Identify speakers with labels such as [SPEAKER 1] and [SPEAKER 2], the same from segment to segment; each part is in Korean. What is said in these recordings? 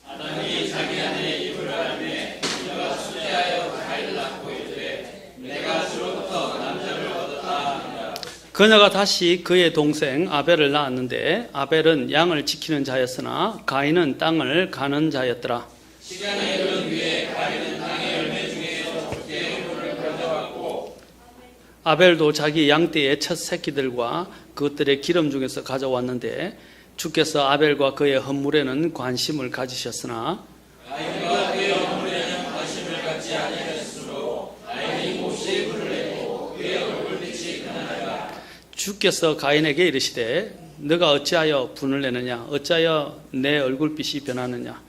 [SPEAKER 1] 아담이 자기 아내 이브를 알매 그녀가 수제하여 가인을 낳고 이르되 내가 주로부터 남자를 얻었다 하니라.
[SPEAKER 2] 그녀가 다시 그의 동생 아벨을 낳았는데 아벨은 양을 지키는 자였으나 가인은 땅을 가는 자였더라.
[SPEAKER 1] 시간이 흐른 후에 가인은 땅의 열매 중에서 족대의 뿔을 가져왔고
[SPEAKER 2] 아벨도 자기 양떼의 첫 새끼들과 그것들의 기름 중에서 가져왔는데 주께서 아벨과 그의 헌물에는 관심을 가지셨으나
[SPEAKER 1] 가인과 그의 헌물에는 관심을 갖지 아니하였으므로 가인이 몹시 불을 내고 그의 얼굴빛이 변하니라.
[SPEAKER 2] 주께서 가인에게 이르시되 너가 어찌하여 분을 내느냐 어찌하여 내 얼굴빛이 변하였느냐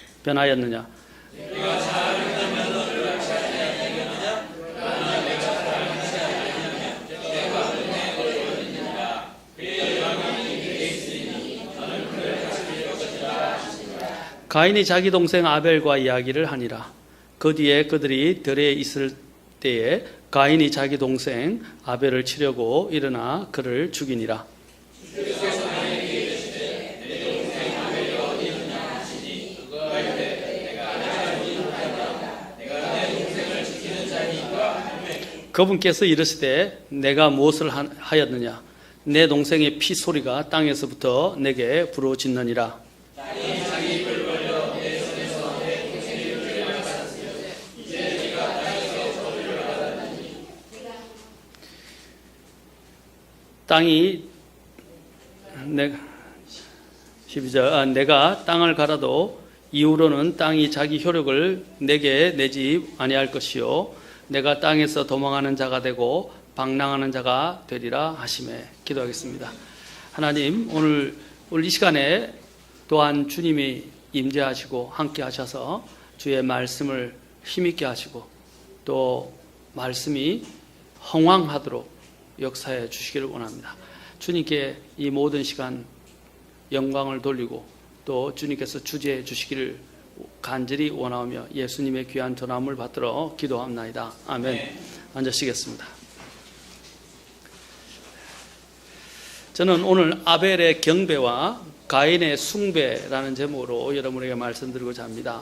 [SPEAKER 1] 내가 자랑한다면 너를 낳지 아니하겠느냐 그러나 내가 자랑하지 아니하면 내가 내 얼굴이니라. 그의 영광이 내게 있으니 너는 그를 가지게 것이라 하시니라.
[SPEAKER 2] 가인이 자기 동생 아벨과 이야기를 하니라. 그 뒤에 그들이 들에 있을 때에 가인이 자기 동생 아벨을 치려고 일어나 그를 죽이니라. 그분께서 이르시되 내가 무엇을 하였느냐 내 동생의 피 소리가 땅에서부터 내게 부르짖느니라.
[SPEAKER 1] 땅이 자기 입을 벌려 내 손에서 내 동생의 피를 받았으며 이제 네가 땅에서 저주를 받았느니
[SPEAKER 2] 땅이 12절 내가 땅을 갈아도 이후로는 땅이 자기 효력을 내게 내지 아니할 것이요 내가 땅에서 도망하는 자가 되고 방랑하는 자가 되리라 하시매. 기도하겠습니다. 하나님, 오늘 이 시간에 또한 주님이 임재하시고 함께 하셔서 주의 말씀을 힘있게 하시고 또 말씀이 흥왕하도록 역사해 주시기를 원합니다. 주님께 이 모든 시간 영광을 돌리고 또 주님께서 주재해 주시기를 간절히 원하며 예수님의 귀한 전함을 받들어 기도합나이다. 아멘. 앉으시겠습니다. 저는 오늘 아벨의 경배와 가인의 숭배라는 제목으로 여러분에게 말씀드리고자 합니다.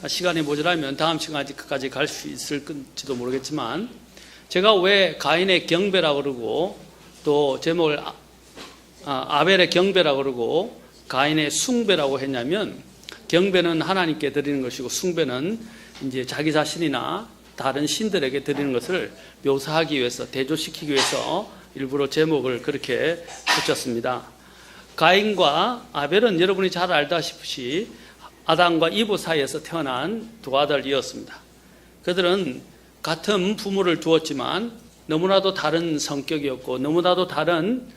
[SPEAKER 2] 시간이 모자라면 다음 시간까지 갈 수 있을지도 모르겠지만 제가 왜 가인의 경배라고 그러고 또 제목을 아벨의 경배라고 그러고 가인의 숭배라고 했냐면 경배는 하나님께 드리는 것이고 숭배는 이제 자기 자신이나 다른 신들에게 드리는 것을 묘사하기 위해서 대조시키기 위해서 일부러 제목을 그렇게 붙였습니다. 가인과 아벨은 여러분이 잘 알다시피 아담과 이브 사이에서 태어난 두 아들이었습니다. 그들은 같은 부모를 두었지만 너무나도 다른 성격이었고 너무나도 다른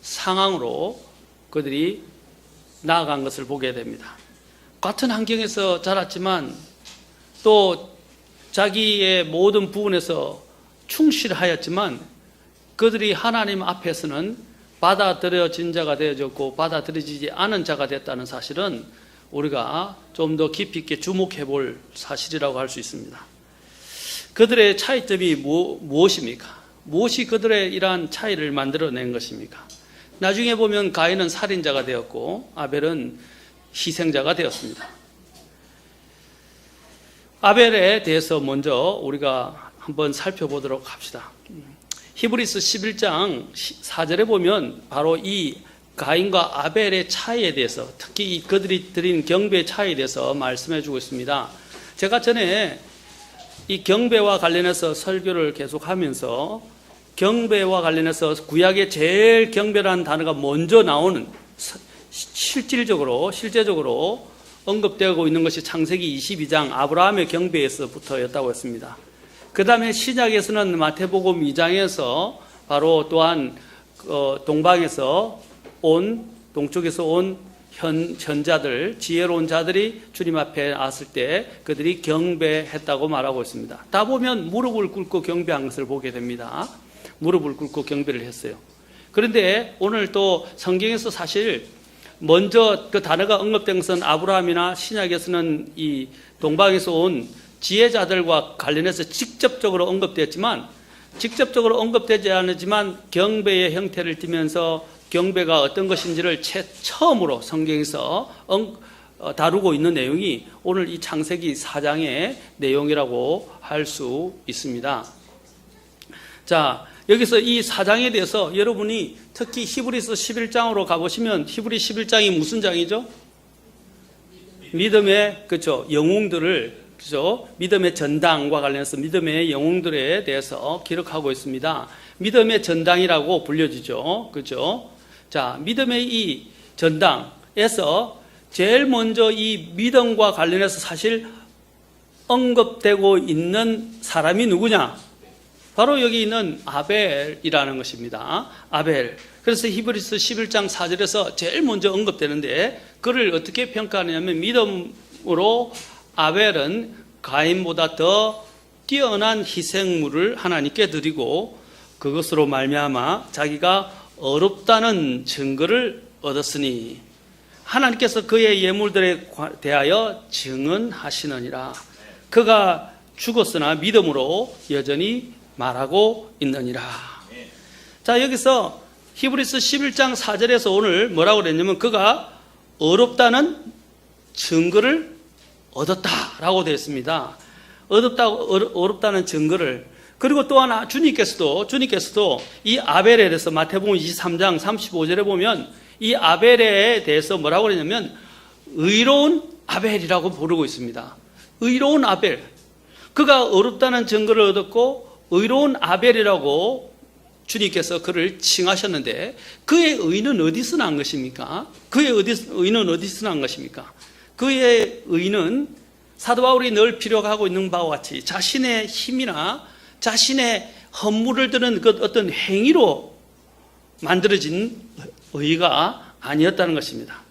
[SPEAKER 2] 상황으로 그들이 나아간 것을 보게 됩니다. 같은 환경에서 자랐지만 또 자기의 모든 부분에서 충실하였지만 그들이 하나님 앞에서는 받아들여진 자가 되어졌고 받아들여지지 않은 자가 됐다는 사실은 우리가 좀 더 깊이 있게 주목해 볼 사실이라고 할 수 있습니다. 그들의 차이점이 무엇입니까? 무엇이 그들의 이러한 차이를 만들어낸 것입니까? 나중에 보면 가인은 살인자가 되었고 아벨은 희생자가 되었습니다. 아벨에 대해서 먼저 우리가 한번 살펴보도록 합시다. 히브리서 11장 4절에 보면 바로 이 가인과 아벨의 차이에 대해서 특히 그들이 드린 경배의 차이에 대해서 말씀해 주고 있습니다. 제가 전에 이 경배와 관련해서 설교를 계속하면서 경배와 관련해서 구약의 제일 경배라는 단어가 먼저 나오는 실제적으로 언급되고 있는 것이 창세기 22장 아브라함의 경배에서부터였다고 했습니다. 그 다음에 신약에서는 마태복음 2장에서 바로 또한 동방에서 동쪽에서 온 현자들, 지혜로운 자들이 주님 앞에 왔을 때 그들이 경배했다고 말하고 있습니다. 다 보면 무릎을 꿇고 경배한 것을 보게 됩니다. 무릎을 꿇고 경배를 했어요. 그런데 오늘 또 성경에서 사실 먼저 그 단어가 언급된 것은 아브라함이나 신약에서는 이 동방에서 온 지혜자들과 관련해서 직접적으로 언급되었지만, 직접적으로 언급되지 않았지만 경배의 형태를 띠면서 경배가 어떤 것인지를 처음으로 성경에서 다루고 있는 내용이 오늘 이 창세기 4장의 내용이라고 할 수 있습니다. 자, 여기서 이 4장에 대해서 여러분이 특히 히브리서 11장으로 가보시면, 히브리 11장이 무슨 장이죠? 믿음의, 그렇죠, 영웅들을, 그죠? 믿음의 전당과 관련해서 믿음의 영웅들에 대해서 기록하고 있습니다. 믿음의 전당이라고 불려지죠. 그죠? 자, 믿음의 이 전당에서 제일 먼저 이 믿음과 관련해서 사실 언급되고 있는 사람이 누구냐? 바로 여기 있는 아벨이라는 것입니다. 아벨. 그래서 히브리서 11장 4절에서 제일 먼저 언급되는데, 그를 어떻게 평가하냐면, 믿음으로 아벨은 가인보다 더 뛰어난 희생물을 하나님께 드리고 그것으로 말미암아 자기가 어렵다는 증거를 얻었으니 하나님께서 그의 예물들에 대하여 증언하시느니라. 그가 죽었으나 믿음으로 여전히 말하고 있느니라. 자, 여기서 히브리서 11장 4절에서 오늘 뭐라고 그랬냐면, 그가 어렵다는 증거를 얻었다라고 되어 있습니다. 어렵다는 증거를. 그리고 또 하나, 주님께서도 이 아벨에 대해서 마태복음 23장 35절에 보면 이 아벨에 대해서 뭐라고 그러냐면 의로운 아벨이라고 부르고 있습니다. 의로운 아벨. 그가 어렵다는 증거를 얻었고 의로운 아벨이라고 주님께서 그를 칭하셨는데, 그의 의는 어디서 난 것입니까? 그의 의는 어디서 난 것입니까? 그의 의는 사도 바울이 늘 필요하고 있는 바와 같이 자신의 힘이나 자신의 헌물을 드는 그 어떤 행위로 만들어진 의가 아니었다는 것입니다.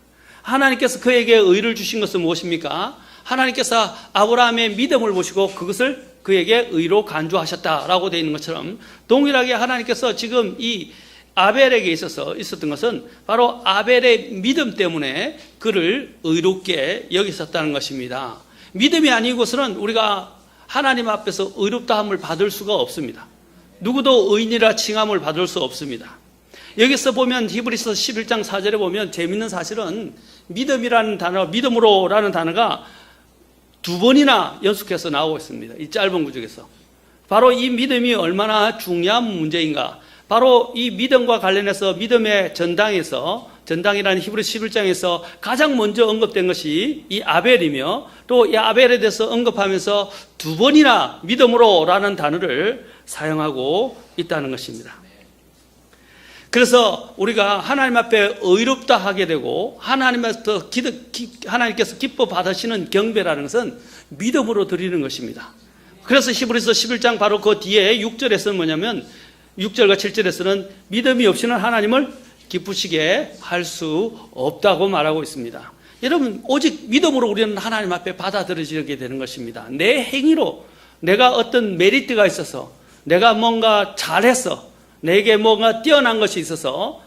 [SPEAKER 2] 하나님께서 그에게 의를 주신 것은 무엇입니까? 하나님께서 아브라함의 믿음을 보시고 그것을 그에게 의로 간주하셨다라고 되어 있는 것처럼, 동일하게 하나님께서 지금 이 아벨에게 있었던 것은 바로 아벨의 믿음 때문에 그를 의롭게 여기셨다는 것입니다. 믿음이 아니고서는 우리가 하나님 앞에서 의롭다함을 받을 수가 없습니다. 누구도 의인이라 칭함을 받을 수 없습니다. 여기서 보면 히브리서 11장 4절에 보면 재미있는 사실은 믿음이라는 단어, 믿음으로라는 단어가 두 번이나 연속해서 나오고 있습니다. 이 짧은 구절에서. 바로 이 믿음이 얼마나 중요한 문제인가. 바로 이 믿음과 관련해서 믿음의 전당이라는 히브리 11장에서 가장 먼저 언급된 것이 이 아벨이며, 또 이 아벨에 대해서 언급하면서 두 번이나 믿음으로라는 단어를 사용하고 있다는 것입니다. 그래서 우리가 하나님 앞에 의롭다 하게 되고 하나님께서 기뻐 받으시는 경배라는 것은 믿음으로 드리는 것입니다. 그래서 히브리서 11장 바로 그 뒤에 6절에서는 뭐냐면, 6절과 7절에서는 믿음이 없이는 하나님을 기쁘시게 할 수 없다고 말하고 있습니다. 여러분, 오직 믿음으로 우리는 하나님 앞에 받아들여지게 되는 것입니다. 내 행위로 내가 어떤 메리트가 있어서, 내가 뭔가 잘해서, 내게 뭔가 뛰어난 것이 있어서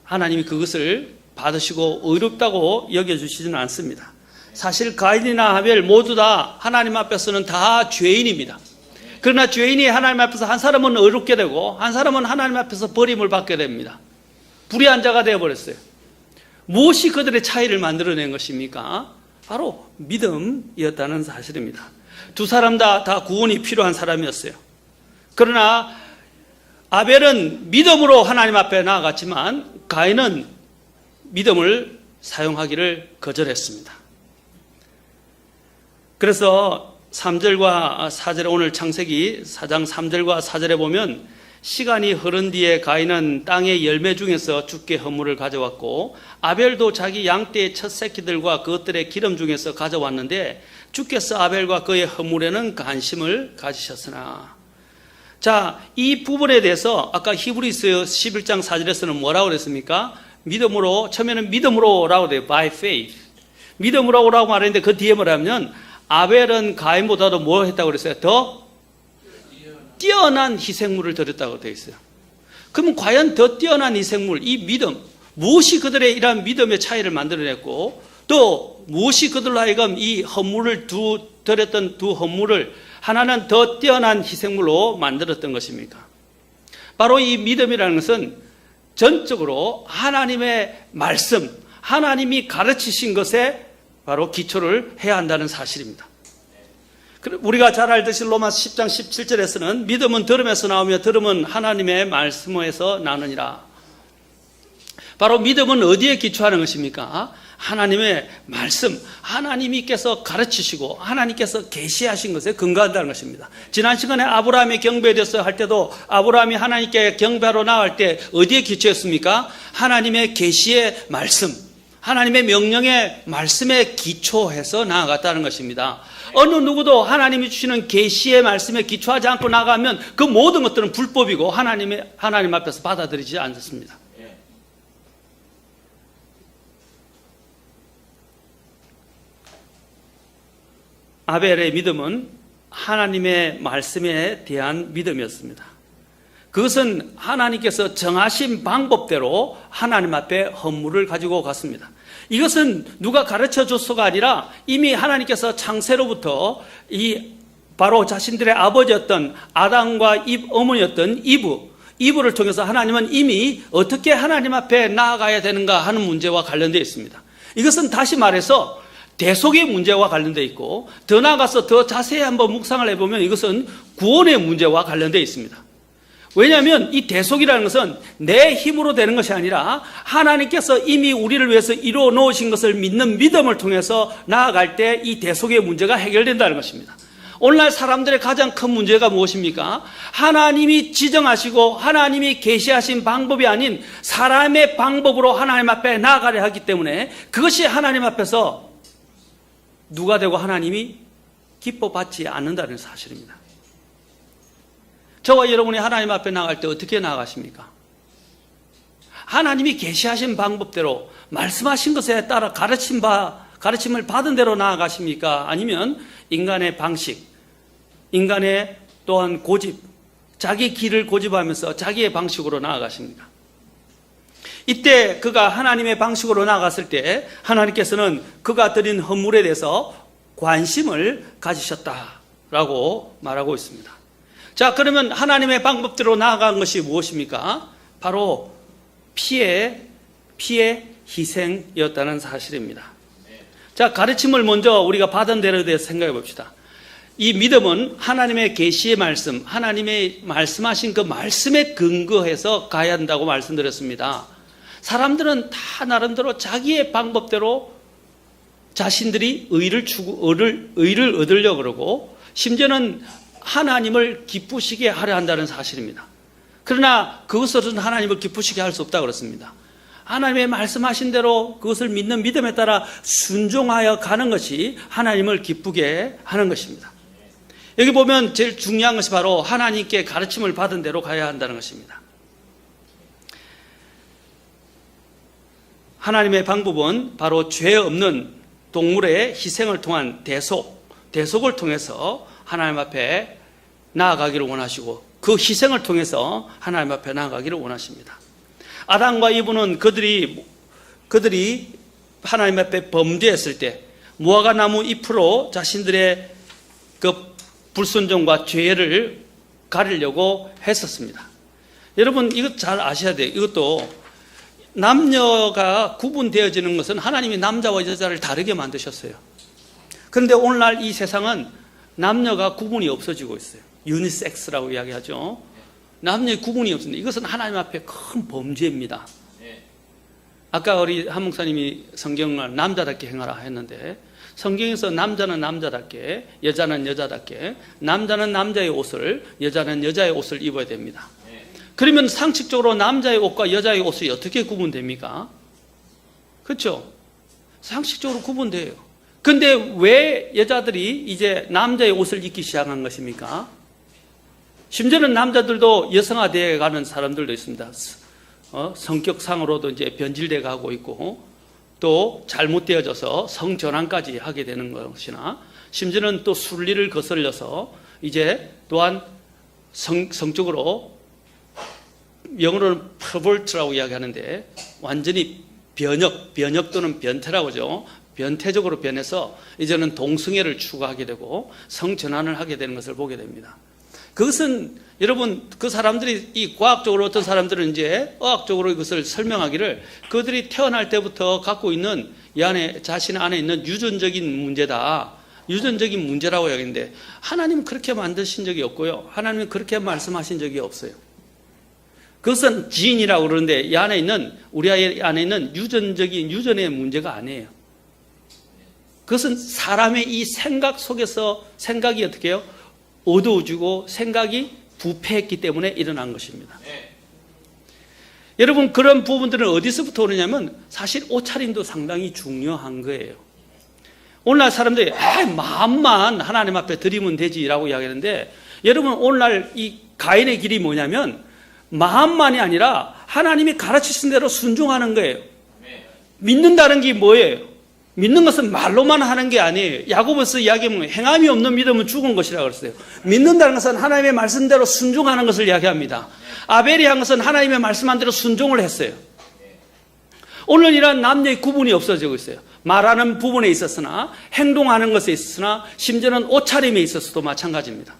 [SPEAKER 2] 하나님이 그것을 받으시고 의롭다고 여겨주시지는 않습니다. 사실 가인이나 하벨 모두 다 하나님 앞에서는 다 죄인입니다. 그러나 죄인이 하나님 앞에서 한 사람은 의롭게 되고 한 사람은 하나님 앞에서 버림을 받게 됩니다. 불의한 자가 되어버렸어요. 무엇이 그들의 차이를 만들어낸 것입니까? 바로 믿음이었다는 사실입니다. 두 사람 다 구원이 필요한 사람이었어요. 그러나 아벨은 믿음으로 하나님 앞에 나아갔지만 가인은 믿음을 사용하기를 거절했습니다. 그래서 3절과 4절에, 오늘 창세기 4장 3절과 4절에 보면, 시간이 흐른 뒤에 가인은 땅의 열매 중에서 주께 헌물을 가져왔고 아벨도 자기 양떼의 첫 새끼들과 그것들의 기름 중에서 가져왔는데 주께서 아벨과 그의 헌물에는 관심을 가지셨으나. 자, 이 부분에 대해서 아까 히브리서 11장 4절에서는 뭐라고 그랬습니까? 믿음으로, 처음에는 믿음으로라고 돼요. by faith. 믿음으로라고 말했는데 그 뒤에 뭐라면 아벨은 가인보다도 뭐 했다고 그랬어요? 더 뛰어난 희생물을 드렸다고 되어 있어요. 그러면 과연 더 뛰어난 희생물, 이 믿음, 무엇이 그들의 이러한 믿음의 차이를 만들어냈고 또 무엇이 그들로 하여금 이 헌물을 드렸던 두 헌물을 하나는 더 뛰어난 희생물로 만들었던 것입니까? 바로 이 믿음이라는 것은 전적으로 하나님의 말씀, 하나님이 가르치신 것에 바로 기초를 해야 한다는 사실입니다. 우리가 잘 알듯이 로마서 10장 17절에서는 믿음은 들음에서 나오며 들음은 하나님의 말씀에서 나느니라. 바로 믿음은 어디에 기초하는 것입니까? 하나님의 말씀, 하나님께서 가르치시고 하나님께서 계시하신 것에 근거한다는 것입니다. 지난 시간에 아브라함의 경배에 대해서 할 때도 아브라함이 하나님께 경배하러 나갈 때 어디에 기초했습니까? 하나님의 계시의 말씀, 하나님의 명령의 말씀에 기초해서 나아갔다는 것입니다. 어느 누구도 하나님이 주시는 계시의 말씀에 기초하지 않고 나가면 그 모든 것들은 불법이고 하나님 앞에서 받아들이지 않습니다. 아벨의 믿음은 하나님의 말씀에 대한 믿음이었습니다. 그것은 하나님께서 정하신 방법대로 하나님 앞에 헌물을 가지고 갔습니다. 이것은 누가 가르쳐 줬어가 아니라 이미 하나님께서 창세로부터 바로 자신들의 아버지였던 아담과 어머니였던 이브를 통해서 하나님은 이미 어떻게 하나님 앞에 나아가야 되는가 하는 문제와 관련되어 있습니다. 이것은 다시 말해서 대속의 문제와 관련되어 있고 더 나아가서 더 자세히 한번 묵상을 해보면 이것은 구원의 문제와 관련되어 있습니다. 왜냐하면 이 대속이라는 것은 내 힘으로 되는 것이 아니라 하나님께서 이미 우리를 위해서 이루어 놓으신 것을 믿는 믿음을 통해서 나아갈 때 이 대속의 문제가 해결된다는 것입니다. 오늘날 사람들의 가장 큰 문제가 무엇입니까? 하나님이 지정하시고 하나님이 계시하신 방법이 아닌 사람의 방법으로 하나님 앞에 나아가려 하기 때문에 그것이 하나님 앞에서 누가 되고 하나님이 기뻐받지 않는다는 사실입니다. 저와 여러분이 하나님 앞에 나갈 때 어떻게 나아가십니까? 하나님이 계시하신 방법대로 말씀하신 것에 따라 가르침을 받은 대로 나아가십니까? 아니면 인간의 방식, 인간의 또한 고집, 자기 길을 고집하면서 자기의 방식으로 나아가십니까? 이때 그가 하나님의 방식으로 나아갔을 때 하나님께서는 그가 드린 헌물에 대해서 관심을 가지셨다라고 말하고 있습니다. 자, 그러면 하나님의 방법대로 나아간 것이 무엇입니까? 바로 피의 희생이었다는 사실입니다. 자, 가르침을 먼저 우리가 받은 대로 대해서 생각해 봅시다. 이 믿음은 하나님의 계시의 말씀, 하나님의 말씀하신 그 말씀에 근거해서 가야 한다고 말씀드렸습니다. 사람들은 다 나름대로 자기의 방법대로 자신들이 의를 얻으려고 그러고 심지어는 하나님을 기쁘시게 하려 한다는 사실입니다. 그러나 그것으로는 하나님을 기쁘시게 할 수 없다고 그렇습니다. 하나님의 말씀하신 대로 그것을 믿는 믿음에 따라 순종하여 가는 것이 하나님을 기쁘게 하는 것입니다. 여기 보면 제일 중요한 것이 바로 하나님께 가르침을 받은 대로 가야 한다는 것입니다. 하나님의 방법은 바로 죄 없는 동물의 희생을 통한 대속을 통해서 하나님 앞에 나아가기를 원하시고 그 희생을 통해서 하나님 앞에 나아가기를 원하십니다. 아담과 이브는 그들이 하나님 앞에 범죄했을 때 무화과 나무 잎으로 자신들의 그 불순종과 죄를 가리려고 했었습니다. 여러분 이것 잘 아셔야 돼요. 이것도 남녀가 구분되어지는 것은 하나님이 남자와 여자를 다르게 만드셨어요. 그런데 오늘날 이 세상은 남녀가 구분이 없어지고 있어요. 유니섹스라고 이야기하죠. 남녀의 구분이 없습니다. 이것은 하나님 앞에 큰 범죄입니다. 아까 우리 한 목사님이 성경을 남자답게 행하라 했는데 성경에서 남자는 남자답게, 여자는 여자답게, 남자는 남자의 옷을, 여자는 여자의 옷을 입어야 됩니다. 그러면 상식적으로 남자의 옷과 여자의 옷이 어떻게 구분됩니까? 그렇죠? 상식적으로 구분돼요. 근데 왜 여자들이 이제 남자의 옷을 입기 시작한 것입니까? 심지어는 남자들도 여성화되어 가는 사람들도 있습니다. 성격상으로도 이제 변질되어 가고 있고 또 잘못되어져서 성전환까지 하게 되는 것이나 심지어는 또 순리를 거슬려서 이제 또한 성적으로 영어로는 pervert라고 이야기하는데 완전히 변역 또는 변태라고 하죠. 변태적으로 변해서 이제는 동성애를 추구하게 되고 성전환을 하게 되는 것을 보게 됩니다. 그것은 여러분 그 사람들이 이 과학적으로 어떤 사람들은 이제 의학적으로 이것을 설명하기를 그들이 태어날 때부터 갖고 있는 이 안에 자신 안에 있는 유전적인 문제다. 유전적인 문제라고 이야기하는데 하나님은 그렇게 만드신 적이 없고요. 하나님은 그렇게 말씀하신 적이 없어요. 그것은 지인이라고 그러는데 이 안에 있는 우리 안에 있는 유전의 문제가 아니에요. 그것은 사람의 이 생각 속에서 생각이 어떻게 해요? 어두워지고 생각이 부패했기 때문에 일어난 것입니다. 여러분 그런 부분들은 어디서부터 오느냐면 사실 옷차림도 상당히 중요한 거예요. 오늘날 사람들이 마음만 하나님 앞에 드리면 되지라고 이야기하는데 여러분 오늘날 이 가인의 길이 뭐냐면 마음만이 아니라 하나님이 가르치신 대로 순종하는 거예요. 믿는다는 게 뭐예요? 믿는 것은 말로만 하는 게 아니에요. 야고보서 이야기하면 행함이 없는 믿음은 죽은 것이라고 그랬어요. 믿는다는 것은 하나님의 말씀대로 순종하는 것을 이야기합니다. 아벨이 한 것은 하나님의 말씀한 대로 순종을 했어요. 오늘 이런 남녀의 구분이 없어지고 있어요. 말하는 부분에 있었으나 행동하는 것에 있었으나 심지어는 옷차림에 있어서도 마찬가지입니다.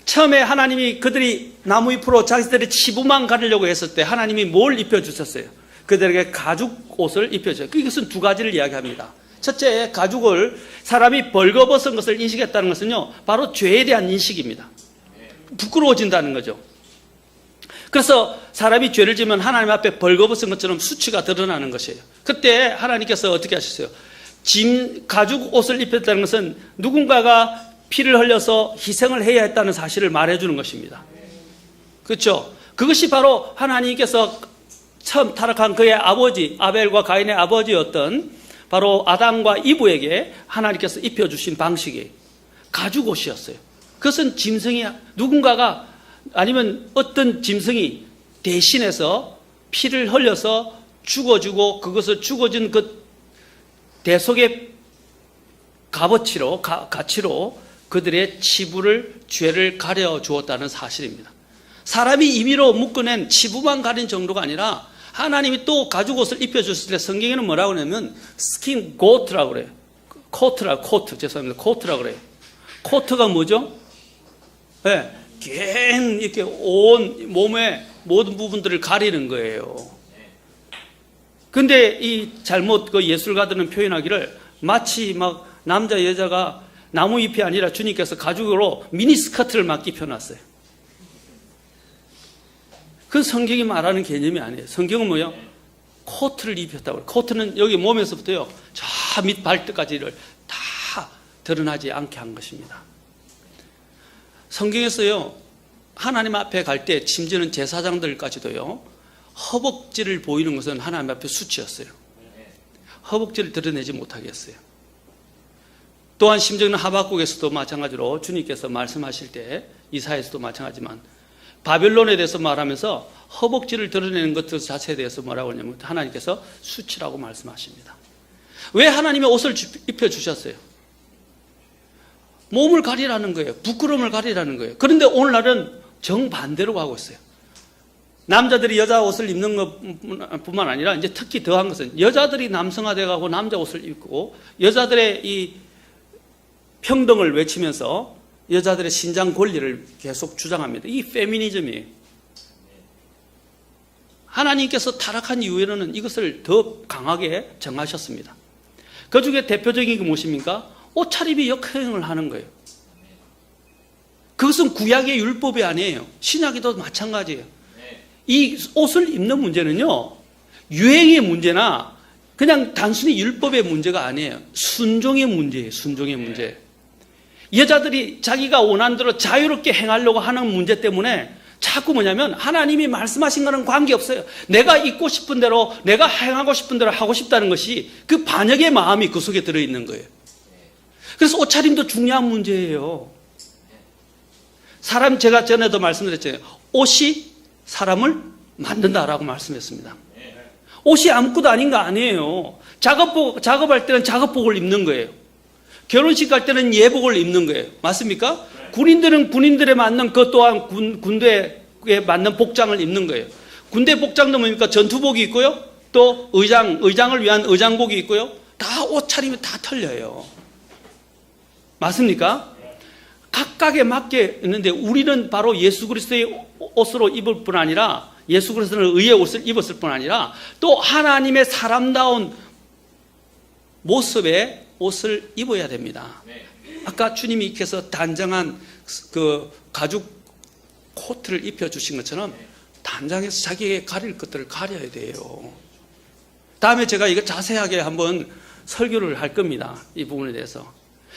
[SPEAKER 2] 처음에 하나님이 그들이 나무 잎으로 자기들의 치부만 가리려고 했을 때 하나님이 뭘 입혀주셨어요? 그들에게 가죽 옷을 입혀줘요. 이것은 두 가지를 이야기합니다. 첫째, 가죽을 사람이 벌거벗은 것을 인식했다는 것은요, 바로 죄에 대한 인식입니다. 부끄러워진다는 거죠. 그래서 사람이 죄를 지으면 하나님 앞에 벌거벗은 것처럼 수치가 드러나는 것이에요. 그때 하나님께서 어떻게 하셨어요? 가죽 옷을 입혔다는 것은 누군가가 피를 흘려서 희생을 해야 했다는 사실을 말해주는 것입니다. 그렇죠? 그것이 바로 하나님께서 처음 타락한 그의 아버지 아벨과 가인의 아버지였던 바로 아담과 이브에게 하나님께서 입혀주신 방식이 가죽 옷이었어요. 그것은 짐승이 누군가가 아니면 어떤 짐승이 대신해서 피를 흘려서 죽어주고 그것을 죽어진 그 대속의 값어치로 가치로 그들의 치부를 죄를 가려 주었다는 사실입니다. 사람이 임의로 묶어낸 치부만 가린 정도가 아니라 하나님이 또 가죽 옷을 입혀줬을 때 성경에는 뭐라고 하냐면 스킨 고트라고 그래요. 코트라고 그래요. 코트가 뭐죠? 네, 이렇게 온 몸의 모든 부분들을 가리는 거예요. 근데 이 잘못 그 예술가들은 표현하기를 마치 막 남자 여자가 나무 잎이 아니라 주님께서 가죽으로 미니스커트를 막 입혀놨어요. 그 성경이 말하는 개념이 아니에요. 성경은 뭐예요? 코트를 입혔다고 해요. 코트는 여기 몸에서부터요, 저 밑 발끝까지를 다 드러나지 않게 한 것입니다. 성경에서요, 하나님 앞에 갈 때 심지어는 제사장들까지도요, 허벅지를 보이는 것은 하나님 앞에 수치였어요. 허벅지를 드러내지 못하게 했어요. 또한 심지어는 하박국에서도 마찬가지로 주님께서 말씀하실 때 이사야에서도 마찬가지지만 바벨론에 대해서 말하면서 허벅지를 드러내는 것 자체에 대해서 뭐라고 하냐면 하나님께서 수치라고 말씀하십니다. 왜 하나님의 옷을 입혀주셨어요? 몸을 가리라는 거예요. 부끄러움을 가리라는 거예요. 그런데 오늘날은 정반대로 하고 있어요. 남자들이 여자 옷을 입는 것뿐만 아니라 이제 특히 더한 것은 여자들이 남성화되어가고 남자 옷을 입고 여자들의 이 평등을 외치면서 여자들의 신장 권리를 계속 주장합니다. 이 페미니즘이에요. 하나님께서 타락한 이후에는 이것을 더 강하게 정하셨습니다. 그 중에 대표적인 게 무엇입니까? 옷차림이 역행을 하는 거예요. 그것은 구약의 율법이 아니에요. 신약에도 마찬가지예요. 이 옷을 입는 문제는요, 유행의 문제나 그냥 단순히 율법의 문제가 아니에요. 순종의 문제예요. 순종의 문제. 여자들이 자기가 원하는 대로 자유롭게 행하려고 하는 문제 때문에 자꾸 뭐냐면 하나님이 말씀하신 거는 관계없어요. 내가 입고 싶은 대로 내가 행하고 싶은 대로 하고 싶다는 것이 그 반역의 마음이 그 속에 들어있는 거예요. 그래서 옷차림도 중요한 문제예요. 제가 전에도 말씀드렸잖아요. 옷이 사람을 만든다라고 말씀했습니다. 옷이 아무것도 아닌 거 아니에요. 작업할 때는 작업복을 입는 거예요. 결혼식 갈 때는 예복을 입는 거예요. 맞습니까? 군인들은 군인들에 맞는 것 또한 군대 맞는 복장을 입는 거예요. 군대 복장도 뭡니까? 전투복이 있고요. 또 의장을 위한 의장복이 있고요. 다 옷차림이 다 틀려요. 맞습니까? 각각에 맞게 있는데 우리는 바로 예수 그리스도의 옷으로 입을 뿐 아니라 예수 그리스도는 의의 옷을 입었을 뿐 아니라 또 하나님의 사람다운 모습의 옷을 입어야 됩니다. 아까 주님께서 단정한 그 가죽 코트를 입혀주신 것처럼 단장해서 자기에게 가릴 것들을 가려야 돼요. 다음에 제가 이거 자세하게 한번 설교를 할 겁니다. 이 부분에 대해서.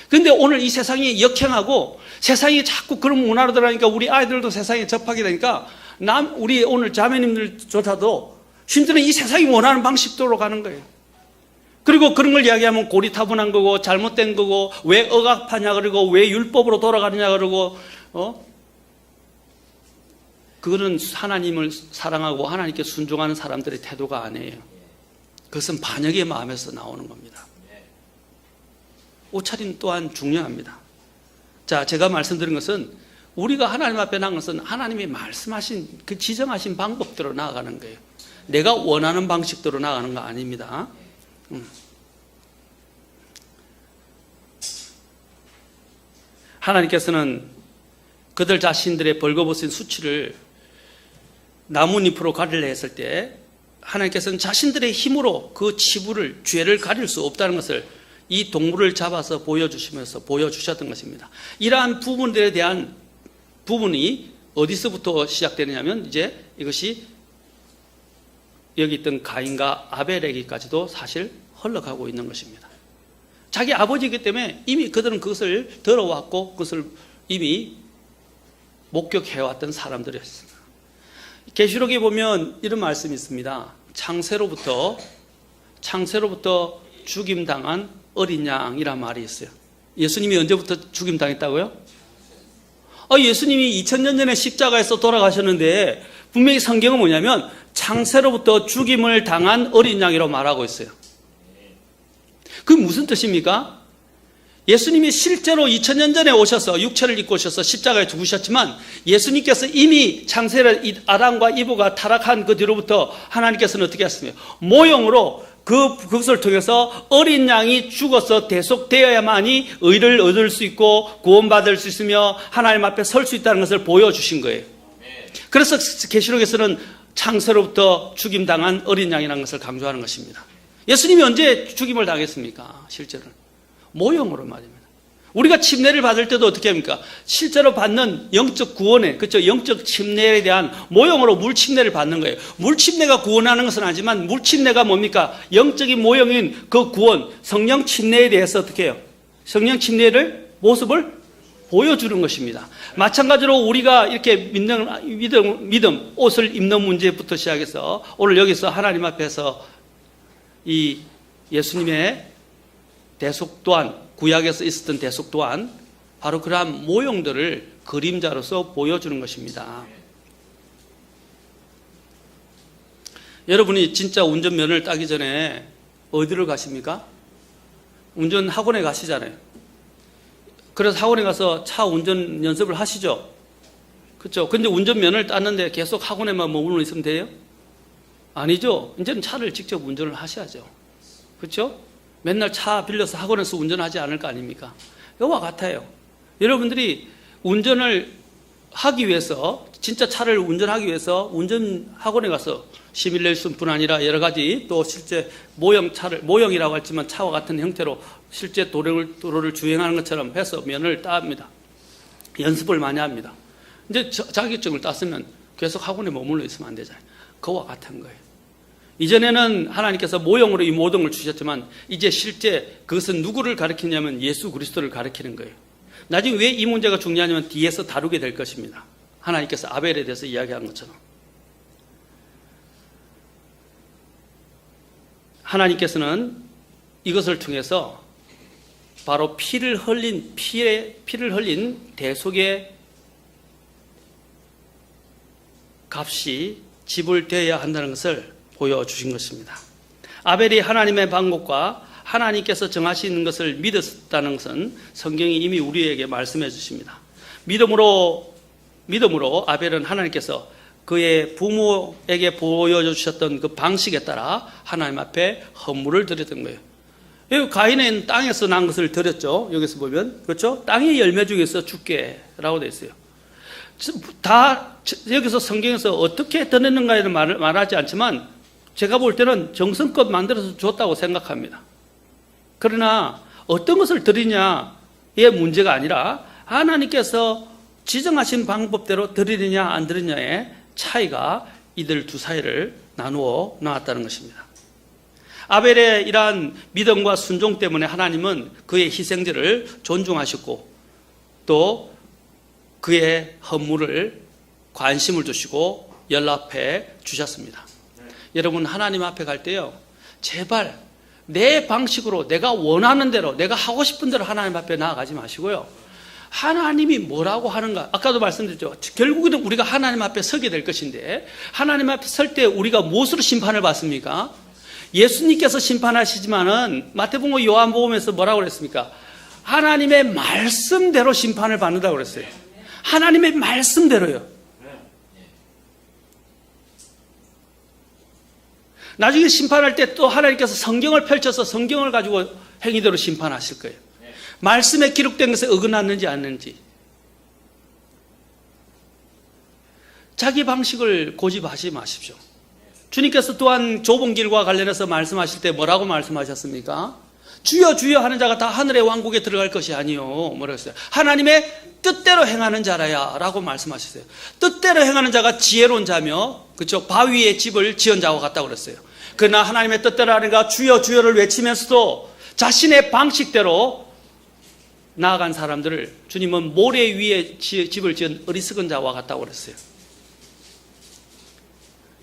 [SPEAKER 2] 근데 오늘 이 세상이 역행하고 세상이 자꾸 그런 문화로 들어가니까 우리 아이들도 세상에 접하게 되니까 우리 오늘 자매님들조차도 심지어는 이 세상이 원하는 방식대로 가는 거예요. 그리고 그런 걸 이야기하면 고리타분한 거고 잘못된 거고 왜 억압하냐 그러고 왜 율법으로 돌아가느냐 그러고 그거는 하나님을 사랑하고 하나님께 순종하는 사람들의 태도가 아니에요. 그것은 반역의 마음에서 나오는 겁니다. 옷차림 또한 중요합니다. 자, 제가 말씀드린 것은 우리가 하나님 앞에 나간 것은 하나님이 말씀하신 그 지정하신 방법대로 나아가는 거예요. 내가 원하는 방식대로 나아가는 거 아닙니다. 하나님께서는 그들 자신들의 벌거벗은 수치를 나뭇잎으로 가리려 했을 때 하나님께서는 자신들의 힘으로 그 치부를 죄를 가릴 수 없다는 것을 이 동물을 잡아서 보여주시면서 보여주셨던 것입니다. 이러한 부분들에 대한 부분이 어디서부터 시작되느냐면 이제 이것이 여기 있던 가인과 아벨에게까지도 사실 흘러가고 있는 것입니다. 자기 아버지이기 때문에 이미 그들은 그것을 들어왔고 그것을 이미 목격해왔던 사람들이었습니다. 계시록에 보면 이런 말씀이 있습니다. 창세로부터 죽임당한 어린 양이란 말이 있어요. 예수님이 언제부터 죽임당했다고요? 예수님이 2000년 전에 십자가에서 돌아가셨는데 분명히 성경은 뭐냐면 창세로부터 죽임을 당한 어린 양이라고 말하고 있어요. 그게 무슨 뜻입니까? 예수님이 실제로 2000년 전에 오셔서 육체를 입고 오셔서 십자가에 죽으셨지만 예수님께서 이미 창세를 아담과 이브가 타락한 그 뒤로부터 하나님께서는 어떻게 했습니까? 모형으로 그것을 통해서 어린 양이 죽어서 대속되어야만이 의를 얻을 수 있고 구원받을 수 있으며 하나님 앞에 설 수 있다는 것을 보여주신 거예요. 그래서 계시록에서는 창세로부터 죽임당한 어린 양이라는 것을 강조하는 것입니다. 예수님이 언제 죽임을 당했습니까? 실제로는 모형으로 말입니다. 우리가 침례를 받을 때도 어떻게 합니까? 실제로 받는 영적 구원에, 그렇죠? 영적 침례에 대한 모형으로 물 침례를 받는 거예요. 물 침례가 구원하는 것은 아니지만 물 침례가 뭡니까? 영적인 모형인 그 구원, 성령 침례에 대해서 어떻게 해요? 성령 침례를 모습을 보여주는 것입니다. 마찬가지로 우리가 이렇게 믿음, 옷을 입는 문제부터 시작해서 오늘 여기서 하나님 앞에서 이 예수님의 대속 또한 구약에서 있었던 대속 또한 바로 그러한 모형들을 그림자로서 보여주는 것입니다. 여러분이 진짜 운전면허를 따기 전에 어디를 가십니까? 운전학원에 가시잖아요. 그래서 학원에 가서 차 운전 연습을 하시죠. 그렇죠? 근데 운전면허를 땄는데 계속 학원에만 머물러 있으면 돼요? 아니죠. 이제는 차를 직접 운전을 하셔야죠. 그렇죠? 맨날 차 빌려서 학원에서 운전하지 않을 거 아닙니까? 이와 같아요. 여러분들이 운전을 하기 위해서, 진짜 차를 운전하기 위해서 운전학원에 가서 시뮬레이션뿐 아니라 여러 가지 또 실제 모형이라고 했지만 차와 같은 형태로 실제 도로를 주행하는 것처럼 해서 면허를 따합니다. 연습을 많이 합니다. 이제 자격증을 땄으면 계속 학원에 머물러 있으면 안 되잖아요. 그와 같은 거예요. 이전에는 하나님께서 모형으로 이 모든 걸 주셨지만 이제 실제 그것은 누구를 가리키냐면 예수 그리스도를 가리키는 거예요. 나중에 왜 이 문제가 중요하냐면 뒤에서 다루게 될 것입니다. 하나님께서 아벨에 대해서 이야기한 것처럼. 하나님께서는 이것을 통해서 바로 피를 흘린 대속의 값이 지불되어야 한다는 것을 보여주신 것입니다. 아벨이 하나님의 방법과 하나님께서 정하시는 것을 믿었다는 것은 성경이 이미 우리에게 말씀해 주십니다. 믿음으로 아벨은 하나님께서 그의 부모에게 보여주셨던 그 방식에 따라 하나님 앞에 헌물을 드렸던 거예요. 여기 가인은 땅에서 난 것을 드렸죠. 여기서 보면 그렇죠? 땅의 열매 중에서 주께라고 되어 있어요. 다 여기서 성경에서 어떻게 드렸는가에는 말하지 않지만 제가 볼 때는 정성껏 만들어서 줬다고 생각합니다. 그러나 어떤 것을 드리냐의 문제가 아니라 하나님께서 지정하신 방법대로 드리느냐 안 드리느냐의 차이가 이들 두 사이를 나누어 놨다는 것입니다. 아벨의 이러한 믿음과 순종 때문에 하나님은 그의 희생제를 존중하셨고 또 그의 헌물을 관심을 두시고 연락해 주셨습니다. 여러분 하나님 앞에 갈 때요 제발 내 방식으로 내가 원하는 대로 내가 하고 싶은 대로 하나님 앞에 나아가지 마시고요. 하나님이 뭐라고 하는가 아까도 말씀드렸죠. 결국에는 우리가 하나님 앞에 서게 될 것인데 하나님 앞에 설 때 우리가 무엇으로 심판을 받습니까? 예수님께서 심판하시지만은 마태복음 요한복음에서 뭐라고 그랬습니까? 하나님의 말씀대로 심판을 받는다고 그랬어요. 하나님의 말씀대로요. 나중에 심판할 때 또 하나님께서 성경을 펼쳐서 성경을 가지고 행위대로 심판하실 거예요. 말씀에 기록된 것에 어긋났는지 않는지. 자기 방식을 고집하지 마십시오. 주님께서 또한 좁은 길과 관련해서 말씀하실 때 뭐라고 말씀하셨습니까? 주여 주여 하는 자가 다 하늘의 왕국에 들어갈 것이 아니요. 뭐라고 했어요? 하나님의 뜻대로 행하는 자라야 라고 말씀하셨어요. 뜻대로 행하는 자가 지혜로운 자며 그렇죠? 바위에 집을 지은 자와 같다고 그랬어요. 그러나 하나님의 뜻대로 하니까 주여 주여를 외치면서도 자신의 방식대로 나아간 사람들을 주님은 모래 위에 집을 지은 어리석은 자와 같다고 그랬어요.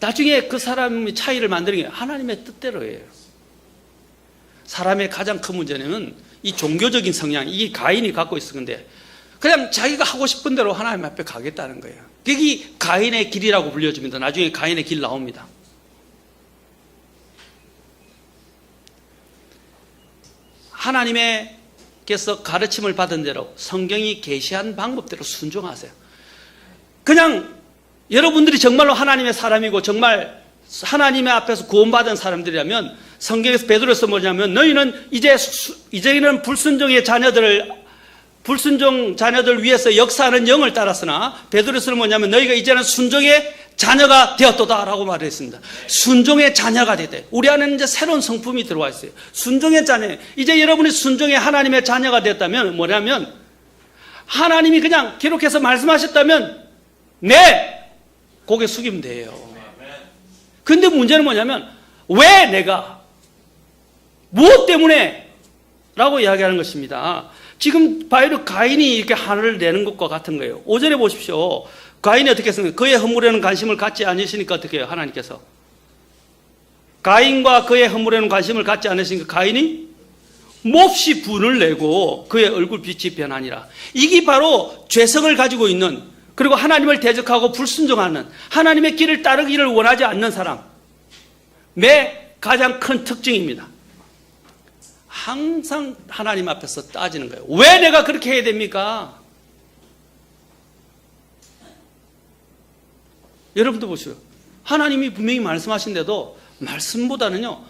[SPEAKER 2] 나중에 그 사람의 차이를 만드는 게 하나님의 뜻대로예요. 사람의 가장 큰 문제는 이 종교적인 성향, 이 가인이 갖고 있을 건데 그냥 자기가 하고 싶은 대로 하나님 앞에 가겠다는 거예요. 그게 가인의 길이라고 불려집니다. 나중에 가인의 길 나옵니다. 하나님께서 가르침을 받은 대로 성경이 계시한 방법대로 순종하세요. 그냥 여러분들이 정말로 하나님의 사람이고 정말 하나님의 앞에서 구원받은 사람들이라면 성경에서 베드로에서 뭐냐면 너희는 이제는 불순종 자녀들 위해서 역사하는 영을 따랐으나 베드로에서는 뭐냐면 너희가 이제는 순종의 자녀가 되었도다라고 말했습니다. 순종의 자녀가 됐대. 우리 안에는 이제 새로운 성품이 들어와 있어요. 순종의 자녀. 이제 여러분이 순종의 하나님의 자녀가 됐다면 뭐냐면 하나님이 그냥 기록해서 말씀하셨다면 네! 고개 숙이면 돼요. 근데 문제는 뭐냐면 왜 내가 무엇 때문에 라고 이야기하는 것입니다. 지금 바로 가인이 이렇게 하늘을 내는 것과 같은 거예요. 5절에 보십시오. 가인이 어떻게 했습니까? 그의 허물에는 관심을 갖지 않으시니까 어떻게 해요? 하나님께서 가인과 그의 허물에는 관심을 갖지 않으시니까 가인이 몹시 분을 내고 그의 얼굴빛이 변하니라. 이게 바로 죄성을 가지고 있는 그리고 하나님을 대적하고 불순종하는 하나님의 길을 따르기를 원하지 않는 사람의 가장 큰 특징입니다. 항상 하나님 앞에서 따지는 거예요. 왜 내가 그렇게 해야 됩니까? 여러분도 보시오. 하나님이 분명히 말씀하신데도 말씀보다는요.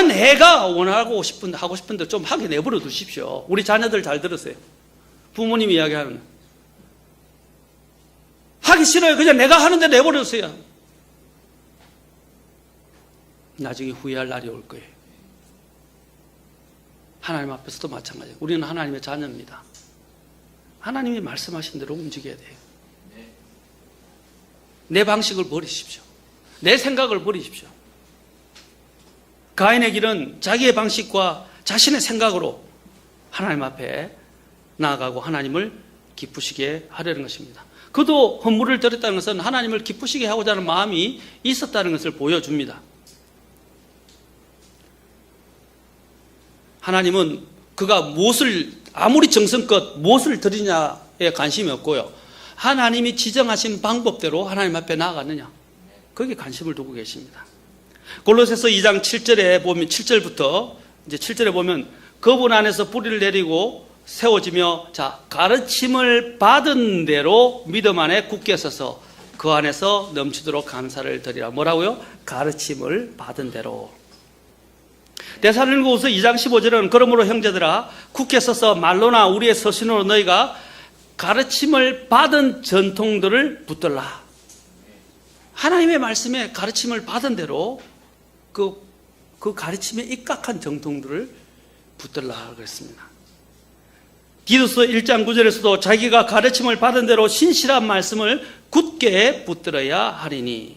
[SPEAKER 2] 내가 하고 싶은데 좀 하게 내버려 두십시오. 우리 자녀들 잘 들으세요. 부모님이 이야기하는 하기 싫어요. 그냥 내가 하는데 내버려 두세요. 나중에 후회할 날이 올 거예요. 하나님 앞에서도 마찬가지예요. 우리는 하나님의 자녀입니다. 하나님이 말씀하신 대로 움직여야 돼요. 내 방식을 버리십시오. 내 생각을 버리십시오. 가인의 길은 자기의 방식과 자신의 생각으로 하나님 앞에 나아가고 하나님을 기쁘시게 하려는 것입니다. 그도 헌물을 드렸다는 것은 하나님을 기쁘시게 하고자 하는 마음이 있었다는 것을 보여줍니다. 하나님은 그가 아무리 정성껏 무엇을 드리냐에 관심이 없고요. 하나님이 지정하신 방법대로 하나님 앞에 나아갔느냐. 거기에 관심을 두고 계십니다. 골로새서 2장 7절에 보면 7절부터 이제 7절에 보면 그분 안에서 뿌리를 내리고 세워지며 가르침을 받은 대로 믿음 안에 굳게 서서 그 안에서 넘치도록 감사를 드리라. 뭐라고요? 가르침을 받은 대로. 데살로니가후서 2장 15절은 그러므로 형제들아 굳게 서서 말로나 우리의 서신으로 너희가 가르침을 받은 전통들을 붙들라. 하나님의 말씀에 가르침을 받은 대로 그 가르침에 입각한 정통들을 붙들라 그랬습니다. 디도서 1장 9절에서도 자기가 가르침을 받은 대로 신실한 말씀을 굳게 붙들어야 하리니.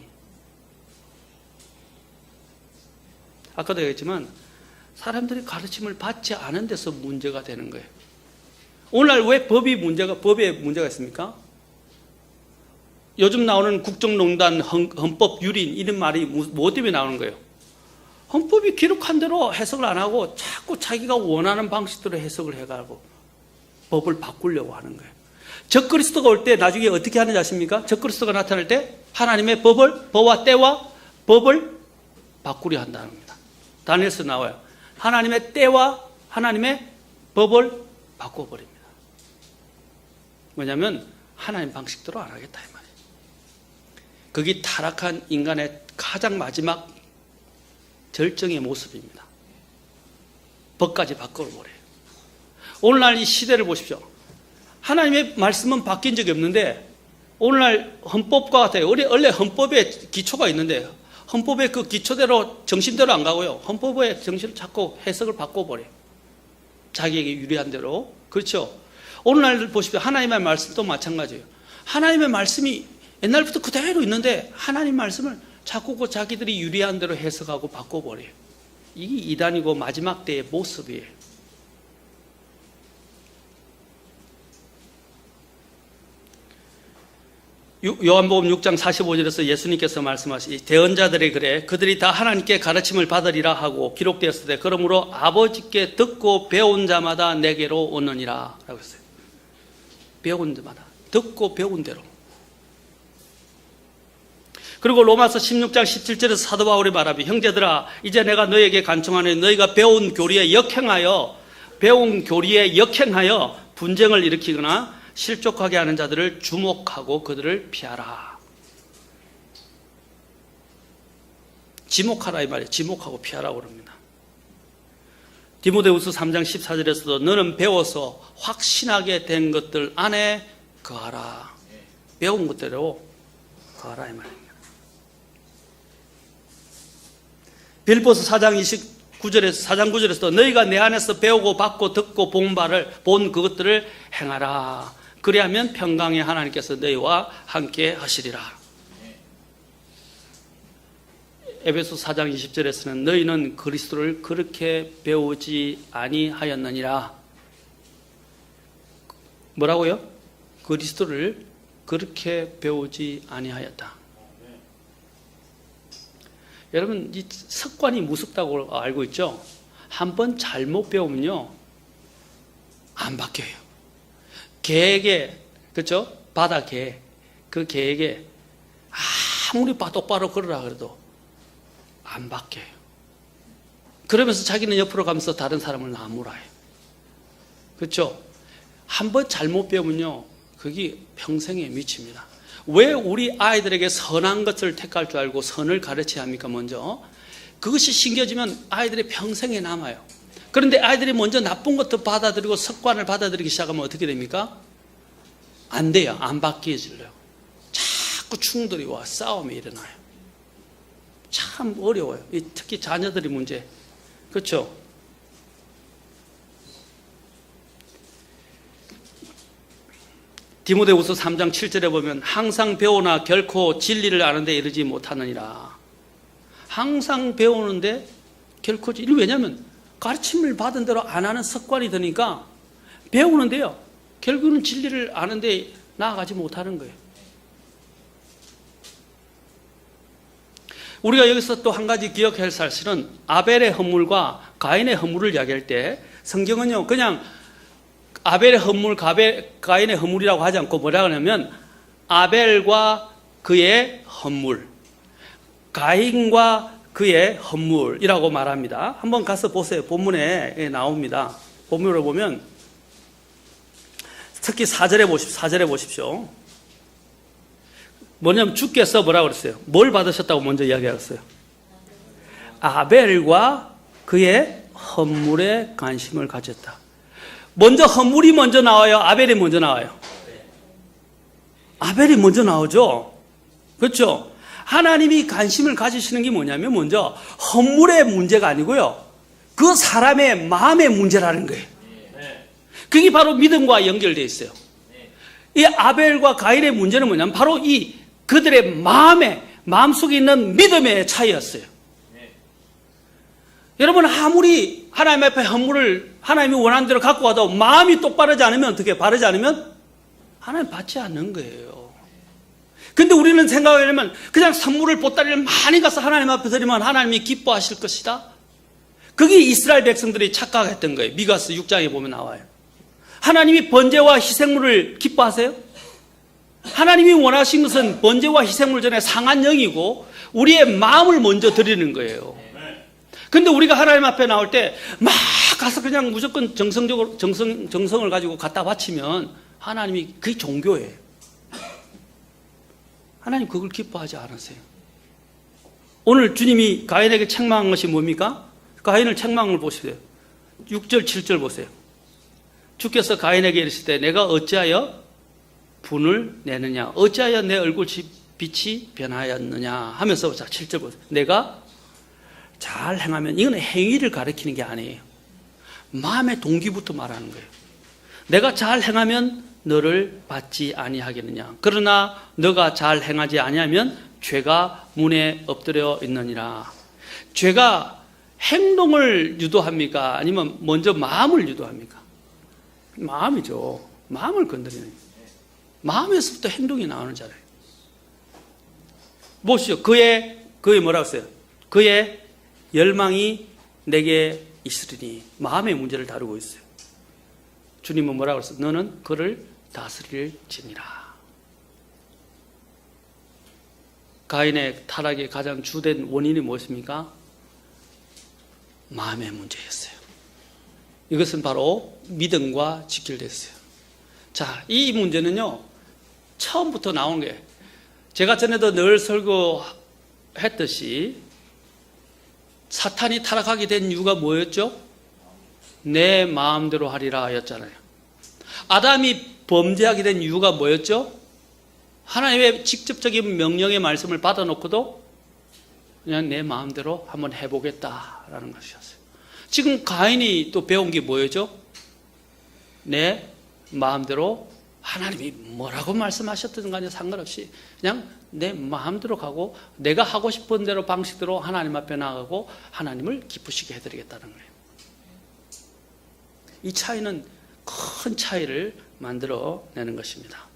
[SPEAKER 2] 아까도 얘기했지만 사람들이 가르침을 받지 않은 데서 문제가 되는 거예요. 오늘날 왜 법에 문제가 있습니까? 요즘 나오는 국정농단, 헌법 유린 이런 말이 뭐 때문에 나오는 거예요? 헌법이 기록한 대로 해석을 안 하고 자꾸 자기가 원하는 방식대로 해석을 해가고 법을 바꾸려고 하는 거예요. 적그리스도가 올 때 나중에 어떻게 하는지 아십니까? 적그리스도가 나타날 때 하나님의 법과 때와 법을 바꾸려 한다는 겁니다. 다니엘서 나와요. 하나님의 때와 하나님의 법을 바꿔버립니다. 뭐냐면 하나님 방식대로 안 하겠다 이 말이에요. 그게 타락한 인간의 가장 마지막 절정의 모습입니다. 법까지 바꿔버려요. 오늘날 이 시대를 보십시오. 하나님의 말씀은 바뀐 적이 없는데 오늘날 헌법과 같아요. 원래 헌법에 기초가 있는데 헌법의 그 기초대로 정신대로 안 가고요. 헌법의 정신을 자꾸 해석을 바꿔버려요. 자기에게 유리한 대로. 그렇죠. 오늘날 보십시오. 하나님의 말씀도 마찬가지예요. 하나님의 말씀이 옛날부터 그대로 있는데 하나님 말씀을 자꾸 자기들이 유리한 대로 해석하고 바꿔버려요. 이게 이단이고 마지막 때의 모습이에요. 요한복음 6장 45절에서 예수님께서 말씀하시기 대언자들이 그래 그들이 다 하나님께 가르침을 받으리라 하고 기록되었을 때 그러므로 아버지께 듣고 배운 자마다 내게로 오느니라 라고 했어요. 배운 자마다 듣고 배운 대로. 그리고 로마서 16장 17절에서 사도 바울이 말하며 형제들아 이제 내가 너희에게 간청하노니 너희가 배운 교리에 역행하여 분쟁을 일으키거나 실족하게 하는 자들을 주목하고 그들을 피하라. 지목하라 이 말이에요. 지목하고 피하라고 그럽니다. 디모데후서 3장 14절에서도 너는 배워서 확신하게 된 것들 안에 거하라. 배운 것대로 거하라 이 말입니다. 빌립보서 4장 9절에서도 너희가 내 안에서 배우고 받고 듣고 본 그것들을 행하라. 그리하면 평강의 하나님께서 너희와 함께 하시리라. 에베소 4장 20절에서는 너희는 그리스도를 그렇게 배우지 아니하였느니라. 뭐라고요? 그리스도를 그렇게 배우지 아니하였다. 여러분 이 습관이 무섭다고 알고 있죠? 한번 잘못 배우면요 안 바뀌어요. 개에게 그렇죠? 바다 개, 그 개에게 아무리 똑바로 걸으라 그래도 안 바뀌어요. 그러면서 자기는 옆으로 가면서 다른 사람을 나무라요. 그렇죠? 한번 잘못 배우면요 그게 평생에 미칩니다. 왜 우리 아이들에게 선한 것을 택할 줄 알고 선을 가르쳐야 합니까? 먼저 그것이 신겨지면 아이들의 평생에 남아요. 그런데 아이들이 먼저 나쁜 것도 받아들이고 습관을 받아들이기 시작하면 어떻게 됩니까? 안 돼요. 안 바뀌어질래요. 자꾸 충돌이 와 싸움이 일어나요. 참 어려워요. 특히 자녀들이 문제. 그렇죠? 디모데후서 3장 7절에 보면 항상 배우나 결코 진리를 아는 데 이르지 못하느니라. 항상 배우는데 결코 왜냐하면 가르침을 받은 대로 안 하는 습관이 드니까 배우는데요 결국은 진리를 아는 데 나아가지 못하는 거예요. 우리가 여기서 또 한 가지 기억해야 할 사실은 아벨의 헌물과 가인의 헌물을 이야기할 때 성경은요 그냥 아벨의 헌물, 가인의 헌물이라고 하지 않고 뭐라 하냐면 아벨과 그의 헌물, 가인과 그의 헌물이라고 말합니다. 한번 가서 보세요. 본문에 나옵니다. 본문을 보면 특히 4절에 보십시오. 뭐냐면 주께서 뭐라고 그랬어요? 뭘 받으셨다고 먼저 이야기했어요? 아벨과 그의 헌물에 관심을 가졌다. 먼저 헌물이 먼저 나와요? 아벨이 먼저 나와요? 아벨이 먼저 나오죠. 그렇죠? 하나님이 관심을 가지시는 게 뭐냐면 먼저 헌물의 문제가 아니고요, 그 사람의 마음의 문제라는 거예요. 그게 바로 믿음과 연결되어 있어요. 이 아벨과 가인의 문제는 뭐냐면 바로 이 그들의 마음속에 있는 믿음의 차이였어요. 여러분, 아무리 하나님 앞에 헌물을 하나님이 원하는 대로 갖고 와도 마음이 똑바르지 않으면, 어떻게 바르지 않으면 하나님 받지 않는 거예요. 근데 우리는 생각하려면 그냥 선물을 보따리를 많이 가서 하나님 앞에 드리면 하나님이 기뻐하실 것이다. 그게 이스라엘 백성들이 착각했던 거예요. 미가서 6장에 보면 나와요. 하나님이 번제와 희생물을 기뻐하세요? 하나님이 원하신 것은 번제와 희생물 전에 상한 영이고 우리의 마음을 먼저 드리는 거예요. 근데 우리가 하나님 앞에 나올 때 막 가서 그냥 무조건 정성을 가지고 갖다 바치면 하나님이 그게 종교예요. 하나님 그걸 기뻐하지 않으세요. 오늘 주님이 가인에게 책망한 것이 뭡니까? 가인을 책망을 걸 보세요. 6절 7절 보세요. 주께서 가인에게 이르실 때 내가 어찌하여 분을 내느냐, 어찌하여 내 얼굴빛이 변하였느냐 하면서, 자 7절 보세요. 내가 잘 행하면, 이건 행위를 가리키는 게 아니에요. 마음의 동기부터 말하는 거예요. 내가 잘 행하면 너를 받지 아니하겠느냐. 그러나 너가 잘 행하지 아니하면 죄가 문에 엎드려 있느니라. 죄가 행동을 유도합니까? 아니면 먼저 마음을 유도합니까? 마음이죠. 마음을 건드리는 거예요. 마음에서부터 행동이 나오는잖아요. 보시죠. 그의 뭐라고 했어요? 그의 열망이 내게 있으리니. 마음의 문제를 다루고 있어요. 주님은 뭐라고 했어요? 너는 그를 다스릴지니라. 가인의 타락의 가장 주된 원인이 무엇입니까? 마음의 문제였어요. 이것은 바로 믿음과 직결됐어요. 자, 이 문제는요, 처음부터 나온 거예요. 제가 전에도 늘 설교했듯이 사탄이 타락하게 된 이유가 뭐였죠? 내 마음대로 하리라 였잖아요. 아담이 범죄하게 된 이유가 뭐였죠? 하나님의 직접적인 명령의 말씀을 받아놓고도 그냥 내 마음대로 한번 해보겠다라는 것이었어요. 지금 가인이 또 배운 게 뭐였죠? 내 마음대로, 하나님이 뭐라고 말씀하셨든 간에 상관없이 그냥 내 마음대로 가고 내가 하고 싶은 대로 방식대로 하나님 앞에 나가고 하나님을 기쁘시게 해드리겠다는 거예요. 이 차이는 큰 차이를 만들어내는 것입니다.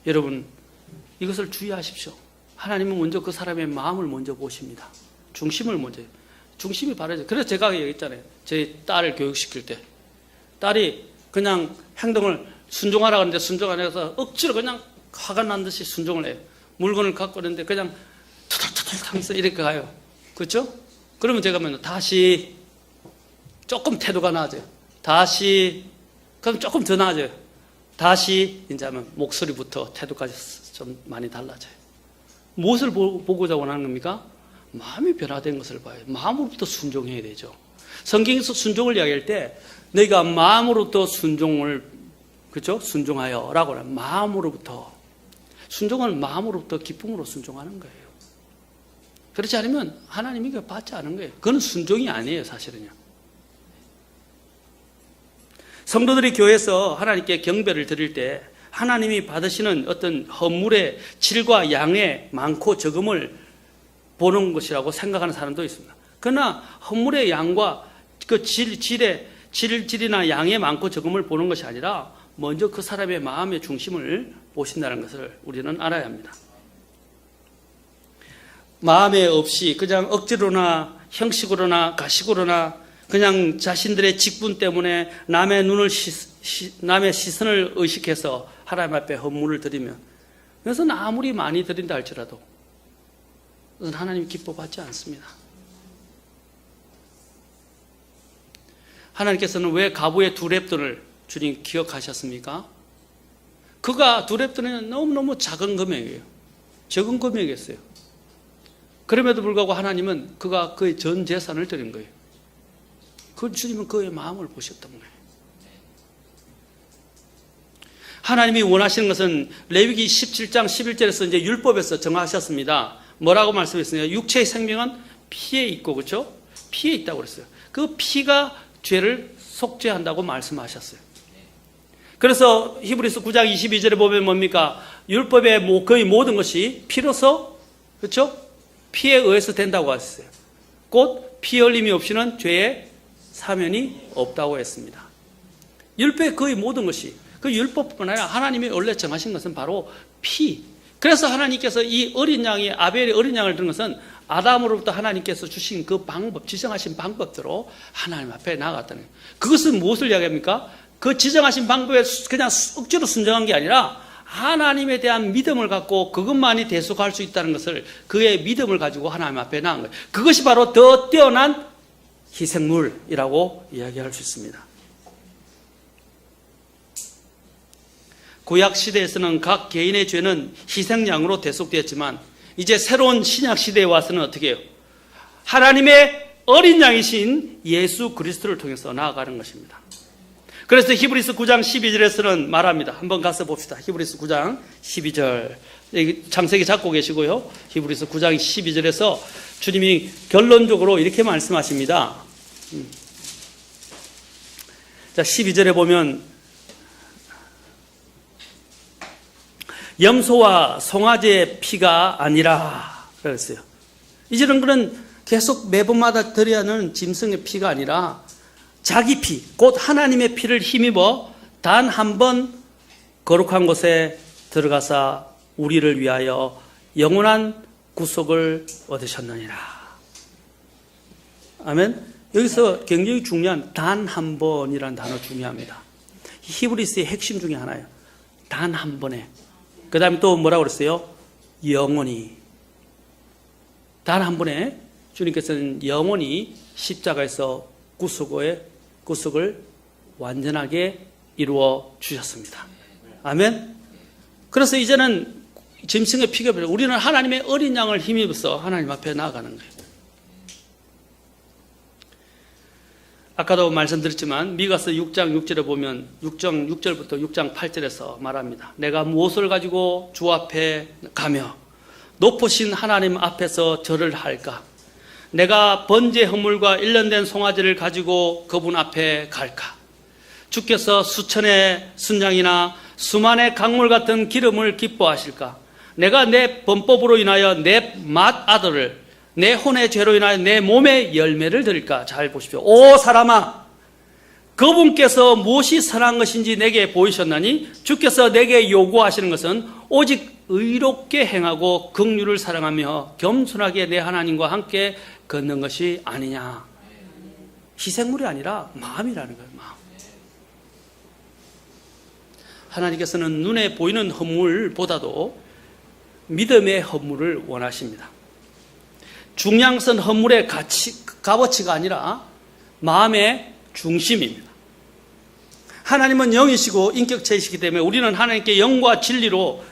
[SPEAKER 2] 여러분, 이것을 주의하십시오. 하나님은 먼저 그 사람의 마음을 먼저 보십니다. 중심이 바르죠. 그래서 제가 얘기했잖아요. 제 딸을 교육시킬 때 딸이 그냥 행동을 순종하라고 하는데 순종 안 해서 억지로 그냥 화가 난 듯이 순종을 해요. 물건을 갖고 있는데 그냥 투덜투덜 하면서 이렇게 가요. 그렇죠? 그러면 제가 다시 조금 태도가 나아져요. 다시, 그럼 조금 더 나아져요. 다시 이제 하면 목소리부터 태도까지 좀 많이 달라져요. 무엇을 보고자 원하는 겁니까? 마음이 변화된 것을 봐요. 마음으로부터 순종해야 되죠. 성경에서 순종을 이야기할 때 너희가 마음으로부터 순종을, 그렇죠? 순종하여 라고 하는 마음으로부터. 순종은 마음으로부터 기쁨으로 순종하는 거예요. 그렇지 않으면 하나님이 받지 않은 거예요. 그건 순종이 아니에요, 사실은요. 성도들이 교회에서 하나님께 경배를 드릴 때 하나님이 받으시는 어떤 헌물의 질과 양의 많고 적음을 보는 것이라고 생각하는 사람도 있습니다. 그러나 헌물의 양과 그 질이나 양의 많고 적음을 보는 것이 아니라 먼저 그 사람의 마음의 중심을 보신다는 것을 우리는 알아야 합니다. 마음에 없이 그냥 억지로나 형식으로나 가식으로나 그냥 자신들의 직분 때문에 남의 시선을 의식해서 하나님 앞에 헌물을 드리면, 그것은 아무리 많이 드린다 할지라도 그것은 하나님이 기뻐받지 않습니다. 하나님께서는 왜 가부의 2랩돈을 주님 기억하셨습니까? 그가 두렙돈은 너무너무 작은 금액이에요. 적은 금액이었어요. 그럼에도 불구하고 하나님은 그가 그의 전 재산을 드린 거예요. 그 주님은 그의 마음을 보셨던 거예요. 하나님이 원하시는 것은 레위기 17장 11절에서 이제 율법에서 정하셨습니다. 뭐라고 말씀했습니까? 육체의 생명은 피에 있고, 그렇죠? 피에 있다고 그랬어요. 그 피가 죄를 속죄한다고 말씀하셨어요. 그래서 히브리서 9장 22절에 보면 뭡니까? 율법의 거의 모든 것이 피로서, 그렇죠? 피에 의해서 된다고 하셨어요. 곧 피 흘림이 없이는 죄의 사면이 없다고 했습니다. 율법의 거의 모든 것이, 그 율법뿐만 아니라 하나님이 원래 정하신 것은 바로 피. 그래서 하나님께서 이 어린 양이, 아벨의 어린 양을 드는 것은 아담으로부터 하나님께서 주신 그 방법, 지정하신 방법대로 하나님 앞에 나아갔다는 거예요. 그것은 무엇을 이야기합니까? 그 지정하신 방법에 그냥 억지로 순종한 게 아니라 하나님에 대한 믿음을 갖고 그것만이 대속할 수 있다는 것을, 그의 믿음을 가지고 하나님 앞에 나간 거예요. 그것이 바로 더 뛰어난 희생물이라고 이야기할 수 있습니다. 구약 시대에서는 각 개인의 죄는 희생양으로 대속되었지만 이제 새로운 신약 시대에 와서는 어떻게 해요? 하나님의 어린 양이신 예수 그리스도를 통해서 나아가는 것입니다. 그래서 히브리서 9장 12절에서는 말합니다. 한번 가서 봅시다. 히브리서 9장 12절. 창세기 잡고 계시고요. 히브리서 9장 12절에서 주님이 결론적으로 이렇게 말씀하십니다. 자, 12절에 보면 염소와 송아지의 피가 아니라 그랬어요. 이제는 그런 계속 매번마다 드려야 하는 짐승의 피가 아니라 자기 피, 곧 하나님의 피를 힘입어 단 한 번 거룩한 곳에 들어가사 우리를 위하여 영원한 구속을 얻으셨느니라. 아멘. 여기서 굉장히 중요한 단 한 번이라는 단어 중요합니다. 히브리스의 핵심 중에 하나예요. 단 한 번에. 그 다음에 또 뭐라고 그랬어요? 영원히. 단 한 번에 주님께서는 영원히 십자가에서 구속을 완전하게 이루어 주셨습니다. 아멘. 그래서 이제는 짐승의 피가 필요, 우리는 하나님의 어린 양을 힘입어서 하나님 앞에 나아가는 거예요. 아까도 말씀드렸지만 미가서 6장 6절에 보면 6장 6절부터 6장 8절에서 말합니다. 내가 무엇을 가지고 주 앞에 가며 높으신 하나님 앞에서 절을 할까? 내가 번제 허물과 일년된 송아지를 가지고 그분 앞에 갈까? 주께서 수천의 순양이나 수만의 강물 같은 기름을 기뻐하실까? 내가 내 범법으로 인하여 내 맏아들을, 내 혼의 죄로 인하여 내 몸의 열매를 드릴까? 잘 보십시오. 오 사람아, 그분께서 무엇이 선한 것인지 내게 보이셨나니 주께서 내게 요구하시는 것은 오직 의롭게 행하고 긍휼을 사랑하며 겸손하게 내 하나님과 함께 걷는 것이 아니냐. 희생물이 아니라 마음이라는 거예요. 마음. 하나님께서는 눈에 보이는 헌물보다도 믿음의 헌물을 원하십니다. 중량선 헌물의 값어치가 아니라 마음의 중심입니다. 하나님은 영이시고 인격체이시기 때문에 우리는 하나님께 영과 진리로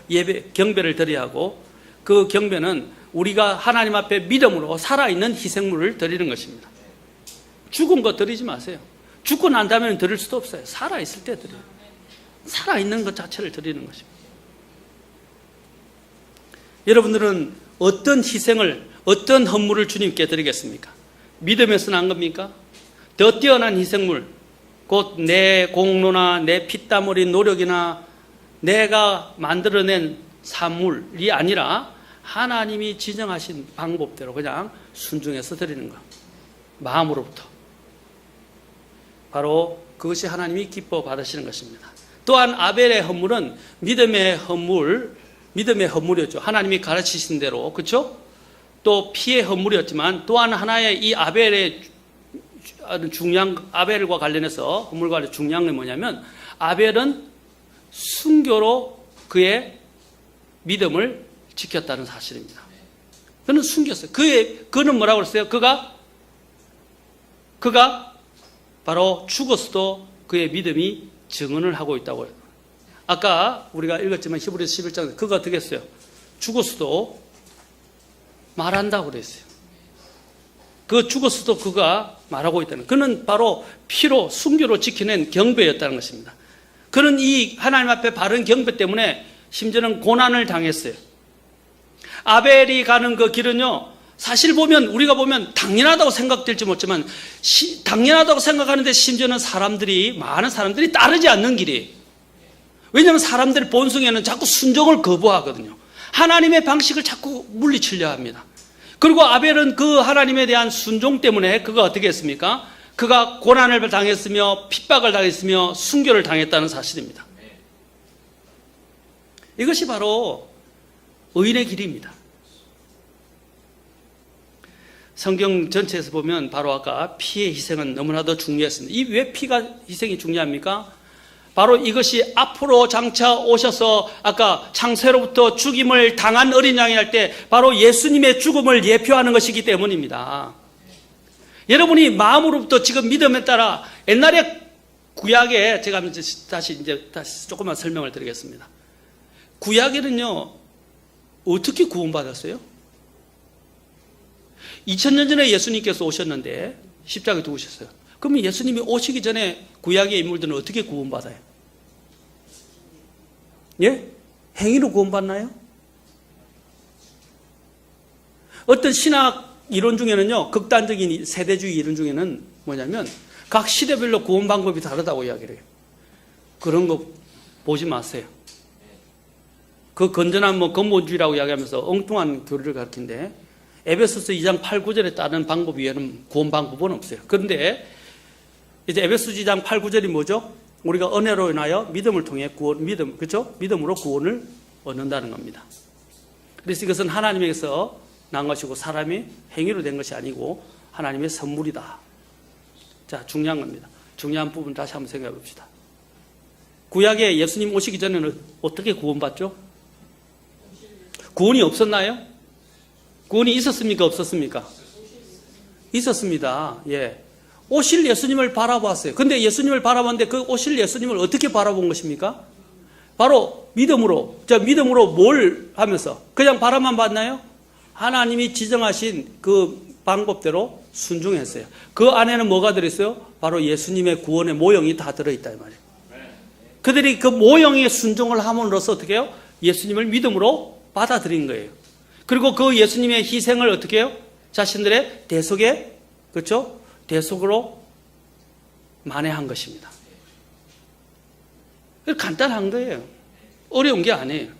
[SPEAKER 2] 경배를 드려야 하고, 그 경배는 우리가 하나님 앞에 믿음으로 살아있는 희생물을 드리는 것입니다. 죽은 거 드리지 마세요. 죽고 난 다음에는 드릴 수도 없어요. 살아있을 때 드려요. 살아있는 것 자체를 드리는 것입니다. 여러분들은 어떤 희생을, 어떤 헌물을 주님께 드리겠습니까? 믿음에서 난 겁니까? 더 뛰어난 희생물, 곧 내 공로나 내 피땀 흘린 노력이나 내가 만들어낸 산물이 아니라 하나님이 지정하신 방법대로 그냥 순종해서 드리는 것. 마음으로부터. 바로 그것이 하나님이 기뻐 받으시는 것입니다. 또한 아벨의 헌물은 믿음의 헌물이었죠. 하나님이 가르치신 대로, 그렇죠? 또 피의 헌물이었지만 또한 하나의 이 아벨의 중요한, 아벨과 관련해서 헌물과 중요한 게 뭐냐면, 아벨은 순교로 그의 믿음을 지켰다는 사실입니다. 그는 숨겼어요. 그는 뭐라고 그랬어요? 그가 바로 죽었어도 그의 믿음이 증언을 하고 있다고 해요. 아까 우리가 읽었지만 히브리서 11장 그가 어떻게 했어요? 죽었어도 말한다고 그랬어요. 그 죽었어도 그가 말하고 있다는, 그는 바로 피로 순교로 지켜낸 경배였다는 것입니다. 그는 이 하나님 앞에 바른 경배 때문에 심지어는 고난을 당했어요. 아벨이 가는 그 길은요, 사실 보면 우리가 보면 당연하다고 생각될지 모르지만 당연하다고 생각하는데 심지어는 많은 사람들이 따르지 않는 길이에요. 왜냐하면 사람들의 본성에는 자꾸 순종을 거부하거든요. 하나님의 방식을 자꾸 물리치려 합니다. 그리고 아벨은 그 하나님에 대한 순종 때문에 그가 어떻게 했습니까? 그가 고난을 당했으며 핍박을 당했으며 순교를 당했다는 사실입니다. 이것이 바로 의인의 길입니다. 성경 전체에서 보면 바로 아까 피의 희생은 너무나도 중요했습니다. 이 왜 피가 희생이 중요합니까? 바로 이것이 앞으로 장차 오셔서 아까 창세로부터 죽임을 당한 어린 양이 할 때 바로 예수님의 죽음을 예표하는 것이기 때문입니다. 여러분이 마음으로부터 지금 믿음에 따라 옛날에 구약에 제가 다시 조금만 설명을 드리겠습니다. 구약에는요, 어떻게 구원받았어요? 2000년 전에 예수님께서 오셨는데 십자가에 죽으셨어요. 그러면 예수님이 오시기 전에 구약의 인물들은 어떻게 구원받아요? 예? 행위로 구원받나요? 어떤 신학 이론 중에는요, 극단적인 세대주의 이론 중에는 뭐냐면 각 시대별로 구원 방법이 다르다고 이야기를 해요. 그런 거 보지 마세요. 그 건전한 근본주의라고 이야기하면서 엉뚱한 교리를 가르치는데 에베소서 2장 8, 9절에 따른 방법 외에는 구원 방법은 없어요. 그런데 이제 에베소서 2장 8, 9절이 뭐죠? 우리가 은혜로 인하여 믿음을 통해 그렇죠? 믿음으로 구원을 얻는다는 겁니다. 그래서 이것은 하나님에게서 난 것이고 사람이 행위로 된 것이 아니고 하나님의 선물이다. 자, 중요한 겁니다. 중요한 부분 다시 한번 생각해 봅시다. 구약에 예수님 오시기 전에는 어떻게 구원받죠? 구원이 없었나요? 구원이 있었습니까? 없었습니까? 있었습니다. 예. 오실 예수님을 바라봤어요. 근데 예수님을 바라봤는데 그 오실 예수님을 어떻게 바라본 것입니까? 바로 믿음으로. 자, 믿음으로 뭘 하면서? 그냥 바라만 봤나요? 하나님이 지정하신 그 방법대로 순종했어요. 그 안에는 뭐가 들어있어요? 바로 예수님의 구원의 모형이 다 들어있다 이 말이에요. 그들이 그 모형에 순종을 함으로써 어떻게 해요? 예수님을 믿음으로 받아들인 거예요. 그리고 그 예수님의 희생을 어떻게 해요? 자신들의 대속에, 그렇죠? 대속으로 만회한 것입니다. 간단한 거예요. 어려운 게 아니에요.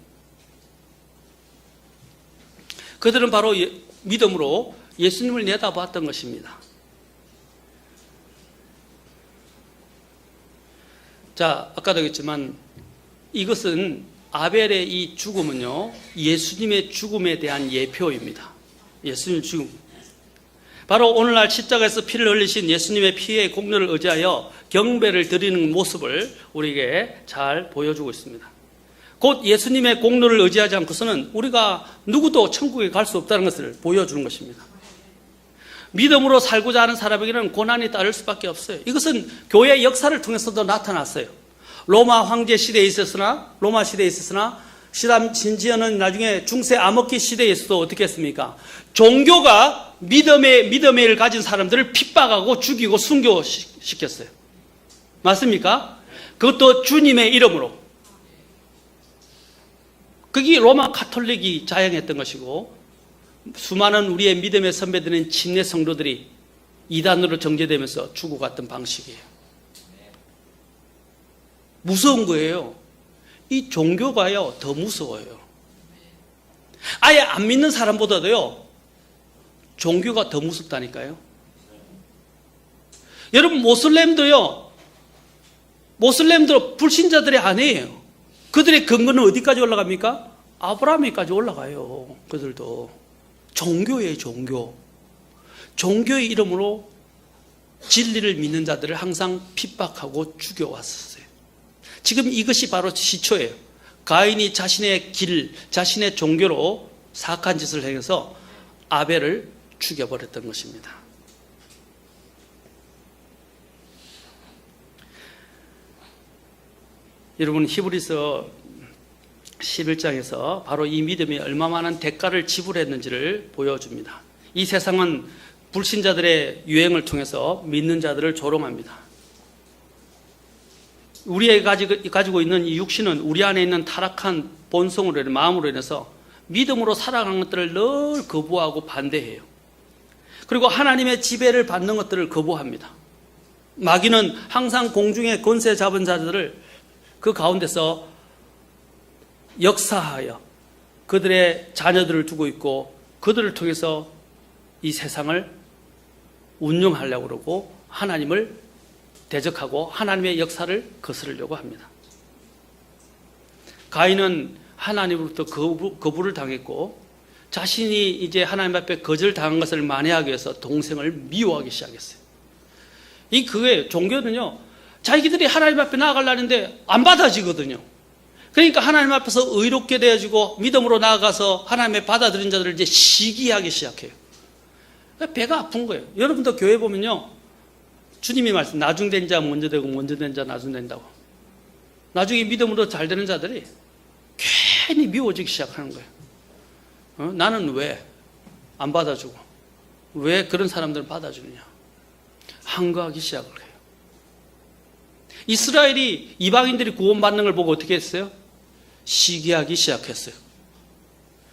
[SPEAKER 2] 그들은 바로 믿음으로 예수님을 내다봤던 것입니다. 자, 아까도 했지만 이것은 아벨의 이 죽음은요, 예수님의 죽음에 대한 예표입니다. 예수님의 죽음. 바로 오늘날 십자가에서 피를 흘리신 예수님의 피의 공로를 의지하여 경배를 드리는 모습을 우리에게 잘 보여주고 있습니다. 곧 예수님의 공로를 의지하지 않고서는 우리가 누구도 천국에 갈 수 없다는 것을 보여주는 것입니다. 믿음으로 살고자 하는 사람에게는 고난이 따를 수밖에 없어요. 이것은 교회 역사를 통해서도 나타났어요. 로마 시대에 있었으나 심지어는 나중에 중세 암흑기 시대에서도 어떻게 했습니까? 종교가 믿음의 일을 가진 사람들을 핍박하고 죽이고 순교시켰어요. 맞습니까? 그것도 주님의 이름으로. 그게 로마 가톨릭이 자행했던 것이고, 수많은 우리의 믿음의 선배들인 침례 성도들이 이단으로 정죄되면서 죽어갔던 방식이에요. 무서운 거예요. 이 종교가요, 더 무서워요. 아예 안 믿는 사람보다도요, 종교가 더 무섭다니까요. 여러분, 모슬렘도 불신자들이 아니에요. 그들의 근거는 어디까지 올라갑니까? 아브라함에까지 올라가요. 그들도. 종교예요, 종교. 종교의 이름으로 진리를 믿는 자들을 항상 핍박하고 죽여왔었어요. 지금 이것이 바로 시초예요. 가인이 자신의 길, 자신의 종교로 사악한 짓을 행해서 아벨을 죽여버렸던 것입니다. 여러분 히브리서 11장에서 바로 이 믿음이 얼마만한 대가를 지불했는지를 보여줍니다. 이 세상은 불신자들의 유행을 통해서 믿는 자들을 조롱합니다. 우리가 가지고 있는 이 육신은 우리 안에 있는 타락한 본성으로 인해 마음으로 인해서 믿음으로 살아가는 것들을 늘 거부하고 반대해요. 그리고 하나님의 지배를 받는 것들을 거부합니다. 마귀는 항상 공중에 권세 잡은 자들을 그 가운데서 역사하여 그들의 자녀들을 두고 있고 그들을 통해서 이 세상을 운영하려고 그러고 하나님을 대적하고 하나님의 역사를 거스르려고 합니다. 가인은 하나님으로부터 거부를 당했고 자신이 이제 하나님 앞에 거절당한 것을 만회하기 위해서 동생을 미워하기 시작했어요. 그게 종교는요, 자기들이 하나님 앞에 나아가려는데 안 받아지거든요. 그러니까 하나님 앞에서 의롭게 되어지고 믿음으로 나아가서 하나님의 받아들인 자들을 이제 시기하기 시작해요. 배가 아픈 거예요. 여러분도 교회 보면요, 주님이 말씀, 나중된 자 먼저 되고 먼저 된 자 나중 된다고. 나중에 믿음으로 잘 되는 자들이 괜히 미워지기 시작하는 거예요. 나는 왜 안 받아주고 왜 그런 사람들을 받아주느냐, 항거하기 시작을 해요. 이스라엘이 이방인들이 구원받는 걸 보고 어떻게 했어요? 시기하기 시작했어요.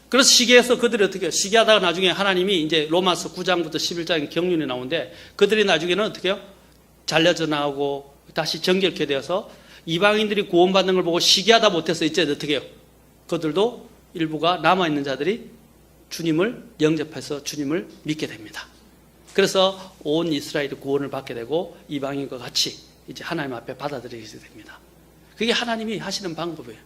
[SPEAKER 2] 그래서 시기해서 그들이 어떻게 해요? 시기하다가 나중에 하나님이 이제 로마서 9장부터 11장에 경륜이 나오는데 그들이 나중에는 어떻게 해요? 잘려져 나오고 다시 정결케 되어서 이방인들이 구원받는 걸 보고 시기하다 못해서 이제 어떻게 해요? 그들도 일부가 남아있는 자들이 주님을 영접해서 주님을 믿게 됩니다. 그래서 온 이스라엘이 구원을 받게 되고 이방인과 같이 이제 하나님 앞에 받아들이게 됩니다. 그게 하나님이 하시는 방법이에요.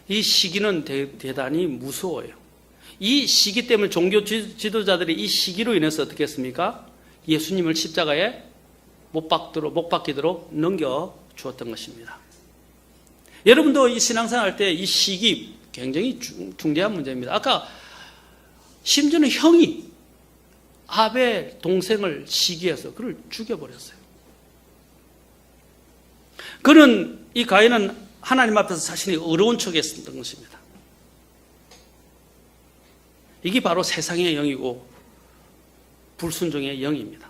[SPEAKER 2] 이 시기는 대단히 무서워요. 이 시기 때문에 종교 지도자들이 이 시기로 인해서 어떻게 했습니까? 예수님을 십자가에 못 박히도록 넘겨주었던 것입니다. 여러분도 이 신앙생활 할 때 이 시기 굉장히 중대한 문제입니다. 아까 심지어는 형이 아벨 동생을 시기해서 그를 죽여버렸어요. 이 가인은 하나님 앞에서 자신이 어려운 척 했었던 것입니다. 이게 바로 세상의 영이고 불순종의 영입니다.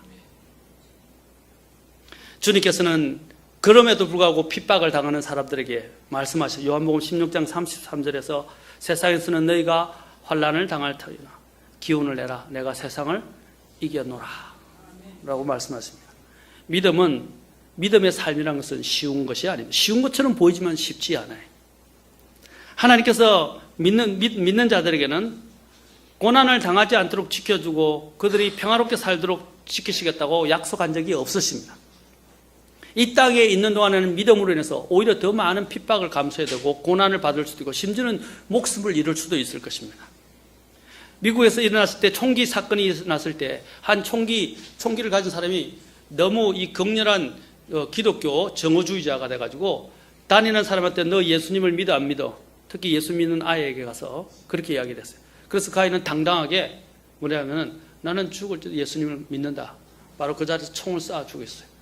[SPEAKER 2] 주님께서는 그럼에도 불구하고 핍박을 당하는 사람들에게 말씀하셔. 요한복음 16장 33절에서 세상에서는 너희가 환난을 당할 터이나 기운을 내라. 내가 세상을 이겨노라. 라고 말씀하십니다. 믿음의 삶이라는 것은 쉬운 것이 아닙니다. 쉬운 것처럼 보이지만 쉽지 않아요. 하나님께서 믿는 자들에게는 고난을 당하지 않도록 지켜주고 그들이 평화롭게 살도록 지키시겠다고 약속한 적이 없으십니다. 이 땅에 있는 동안에는 믿음으로 인해서 오히려 더 많은 핍박을 감수해야 되고 고난을 받을 수도 있고 심지어는 목숨을 잃을 수도 있을 것입니다. 미국에서 일어났을 때 총기 사건이 일어났을 때 한 총기를 가진 사람이 너무 이 격렬한 기독교 정오주의자가 돼가지고 다니는 사람한테 너 예수님을 믿어 안 믿어? 특히 예수 믿는 아이에게 가서 그렇게 이야기를 했어요. 그래서 그 아이는 당당하게 뭐냐면은 나는 죽을 때 예수님을 믿는다. 바로 그 자리에서 총을 쏴 죽였어요.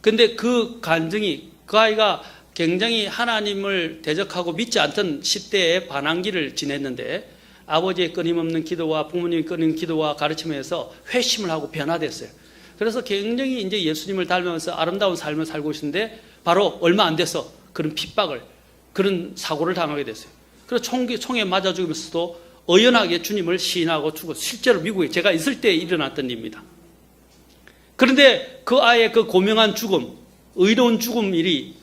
[SPEAKER 2] 근데 그 간증이 그 아이가 굉장히 하나님을 대적하고 믿지 않던 10대의 반항기를 지냈는데 아버지의 끊임없는 기도와 부모님의 끊임없는 기도와 가르침에서 회심을 하고 변화됐어요. 그래서 굉장히 이제 예수님을 닮으면서 아름다운 삶을 살고 있는데 바로 얼마 안 돼서 그런 핍박을, 그런 사고를 당하게 됐어요. 그래서 총에 맞아 죽으면서도 의연하게 주님을 시인하고 죽었어요. 실제로 미국에 제가 있을 때 일어났던 일입니다. 그런데 그 아이의 그 고명한 죽음, 의로운 죽음 일이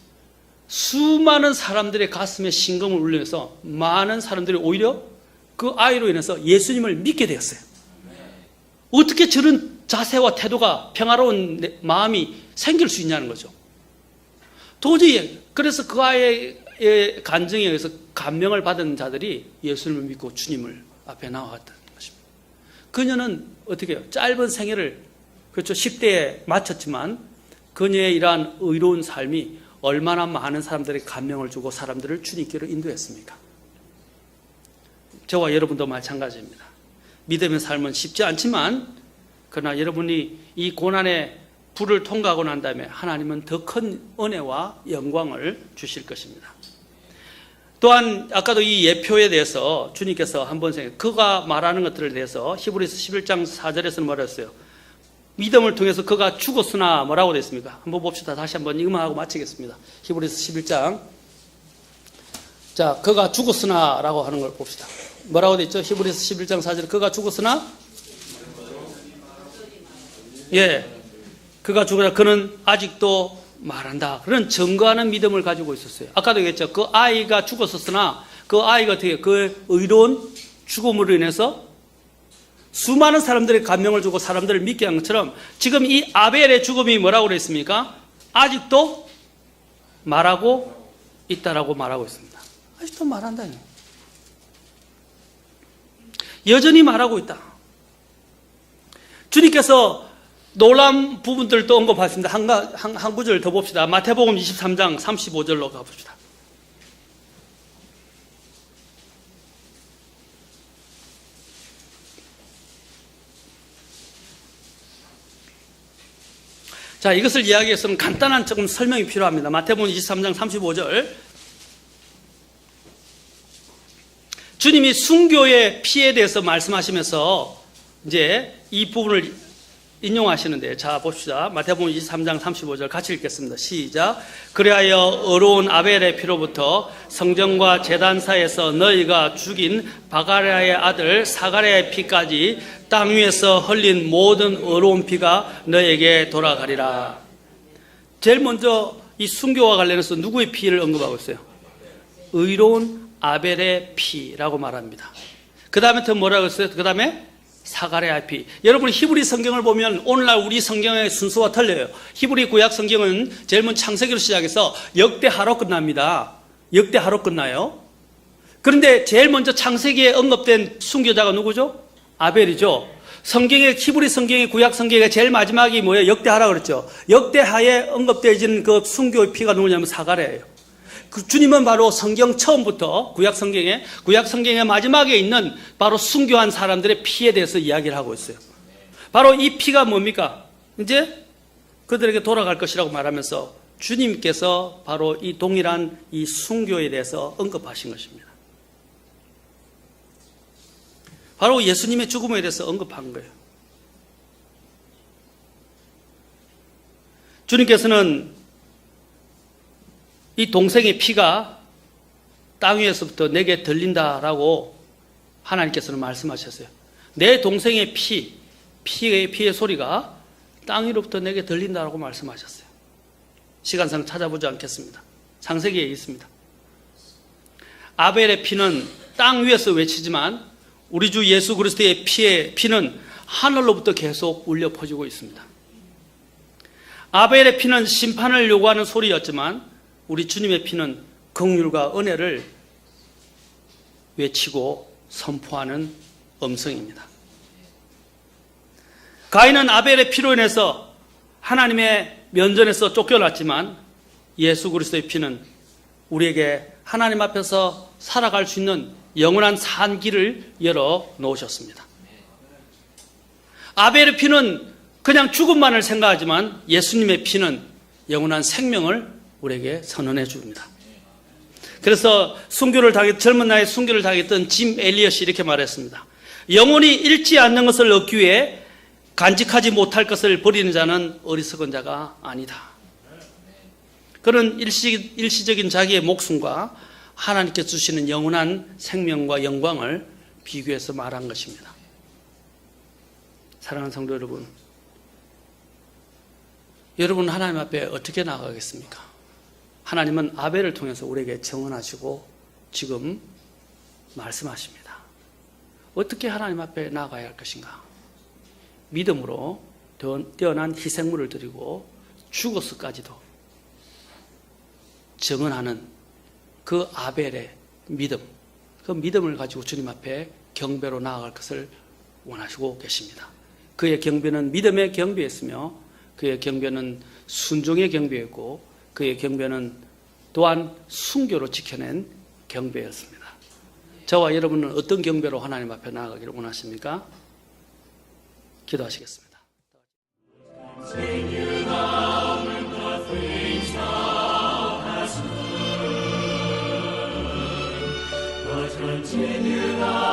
[SPEAKER 2] 수많은 사람들의 가슴에 심금을 울리면서 많은 사람들이 오히려 그 아이로 인해서 예수님을 믿게 되었어요. 어떻게 저런 자세와 태도가 평화로운 마음이 생길 수 있냐는 거죠. 도저히 그래서 그 아이의 간증에 의해서 감명을 받은 자들이 예수님을 믿고 주님을 앞에 나와갔다는 것입니다. 그녀는 어떻게 해요? 짧은 생애를 그렇죠. 10대에 마쳤지만 그녀의 이러한 의로운 삶이 얼마나 많은 사람들에게 감명을 주고 사람들을 주님께로 인도했습니까? 저와 여러분도 마찬가지입니다. 믿음의 삶은 쉽지 않지만 그러나 여러분이 이 고난에 불을 통과하고 난 다음에 하나님은 더 큰 은혜와 영광을 주실 것입니다. 또한 아까도 이 예표에 대해서 주님께서 한번 그가 말하는 것들에 대해서 히브리서 11장 4절에서는 뭐라 했어요? 믿음을 통해서 그가 죽었으나 뭐라고 되어 있습니까? 한번 봅시다. 다시 한번 이것만 하고 마치겠습니다. 히브리서 11장. 자, 그가 죽었으나 라고 하는 걸 봅시다. 뭐라고 되어 있죠? 히브리서 11장 4절에 그가 죽었으나, 예, 그가 죽으나 그는 아직도 말한다. 그런 증거하는 믿음을 가지고 있었어요. 아까도 얘기했죠. 그 아이가 죽었었으나 그 아이가 어떻게 그 의로운 죽음으로 인해서 수많은 사람들의 감명을 주고 사람들을 믿게 한 것처럼 지금 이 아벨의 죽음이 뭐라고 그랬습니까? 아직도 말하고 있다라고 말하고 있습니다. 아직도 말한다니. 여전히 말하고 있다. 주님께서 놀라운 부분들도 언급하셨습니다. 한 구절 더 봅시다. 마태복음 23장 35절로 가봅시다. 자, 이것을 이야기해서는 간단한 조금 설명이 필요합니다. 마태복음 23장 35절. 주님이 순교의 피에 대해서 말씀하시면서 이제 이 부분을 인용하시는데, 자 봅시다. 마태복음 23장 35절 같이 읽겠습니다. 시작. 그리하여 의로운 아벨의 피로부터 성전과 제단 사이에서 너희가 죽인 바가랴의 아들 사가랴의 피까지 땅 위에서 흘린 모든 의로운 피가 너에게 돌아가리라. 제일 먼저 이 순교와 관련해서 누구의 피를 언급하고 있어요? 의로운 아벨의 피라고 말합니다. 그 다음에 더 뭐라고 했어요? 그 다음에 사가랴의 피. 여러분 히브리 성경을 보면 오늘날 우리 성경의 순서와 틀려요. 히브리 구약 성경은 제일 먼저 창세기로 시작해서 역대하로 끝납니다. 역대하로 끝나요. 그런데 제일 먼저 창세기에 언급된 순교자가 누구죠? 아벨이죠. 성경의 히브리 성경의 구약 성경의 제일 마지막이 뭐예요? 역대하라 그랬죠. 역대하에 언급되어진 그 순교의 피가 누구냐면 사가랴예요. 그 주님은 바로 성경 처음부터 구약 성경의 마지막에 있는 바로 순교한 사람들의 피에 대해서 이야기를 하고 있어요. 바로 이 피가 뭡니까? 이제 그들에게 돌아갈 것이라고 말하면서 주님께서 바로 이 동일한 이 순교에 대해서 언급하신 것입니다. 바로 예수님의 죽음에 대해서 언급한 거예요. 주님께서는 이 동생의 피가 땅 위에서부터 내게 들린다라고 하나님께서는 말씀하셨어요. 내 동생의 피의 소리가 땅 위로부터 내게 들린다라고 말씀하셨어요. 시간상 찾아보지 않겠습니다. 창세기에 있습니다. 아벨의 피는 땅 위에서 외치지만 우리 주 예수 그리스도의 피는 하늘로부터 계속 울려 퍼지고 있습니다. 아벨의 피는 심판을 요구하는 소리였지만 우리 주님의 피는 긍휼과 은혜를 외치고 선포하는 음성입니다. 가인은 아벨의 피로 인해서 하나님의 면전에서 쫓겨났지만 예수 그리스도의 피는 우리에게 하나님 앞에서 살아갈 수 있는 영원한 산 길을 열어 놓으셨습니다. 아벨의 피는 그냥 죽음만을 생각하지만 예수님의 피는 영원한 생명을 우리에게 선언해 줍니다. 그래서 젊은 나이에 순교를 당했던 짐 엘리엇이 이렇게 말했습니다. 영원히 잃지 않는 것을 얻기 위해 간직하지 못할 것을 버리는 자는 어리석은 자가 아니다. 그런 일시적인 자기의 목숨과 하나님께 주시는 영원한 생명과 영광을 비교해서 말한 것입니다. 사랑하는 성도 여러분, 여러분 하나님 앞에 어떻게 나아가겠습니까? 하나님은 아벨을 통해서 우리에게 증언하시고 지금 말씀하십니다. 어떻게 하나님 앞에 나아가야 할 것인가? 믿음으로 뛰어난 희생물을 드리고 죽어서까지도 증언하는 그 아벨의 믿음, 그 믿음을 가지고 주님 앞에 경배로 나아갈 것을 원하시고 계십니다. 그의 경배는 믿음의 경배였으며 그의 경배는 순종의 경배였고 그의 경배는 또한 순교로 지켜낸 경배였습니다. 저와 여러분은 어떤 경배로 하나님 앞에 나아가기를 원하십니까? 기도하시겠습니다.
[SPEAKER 1] continue thy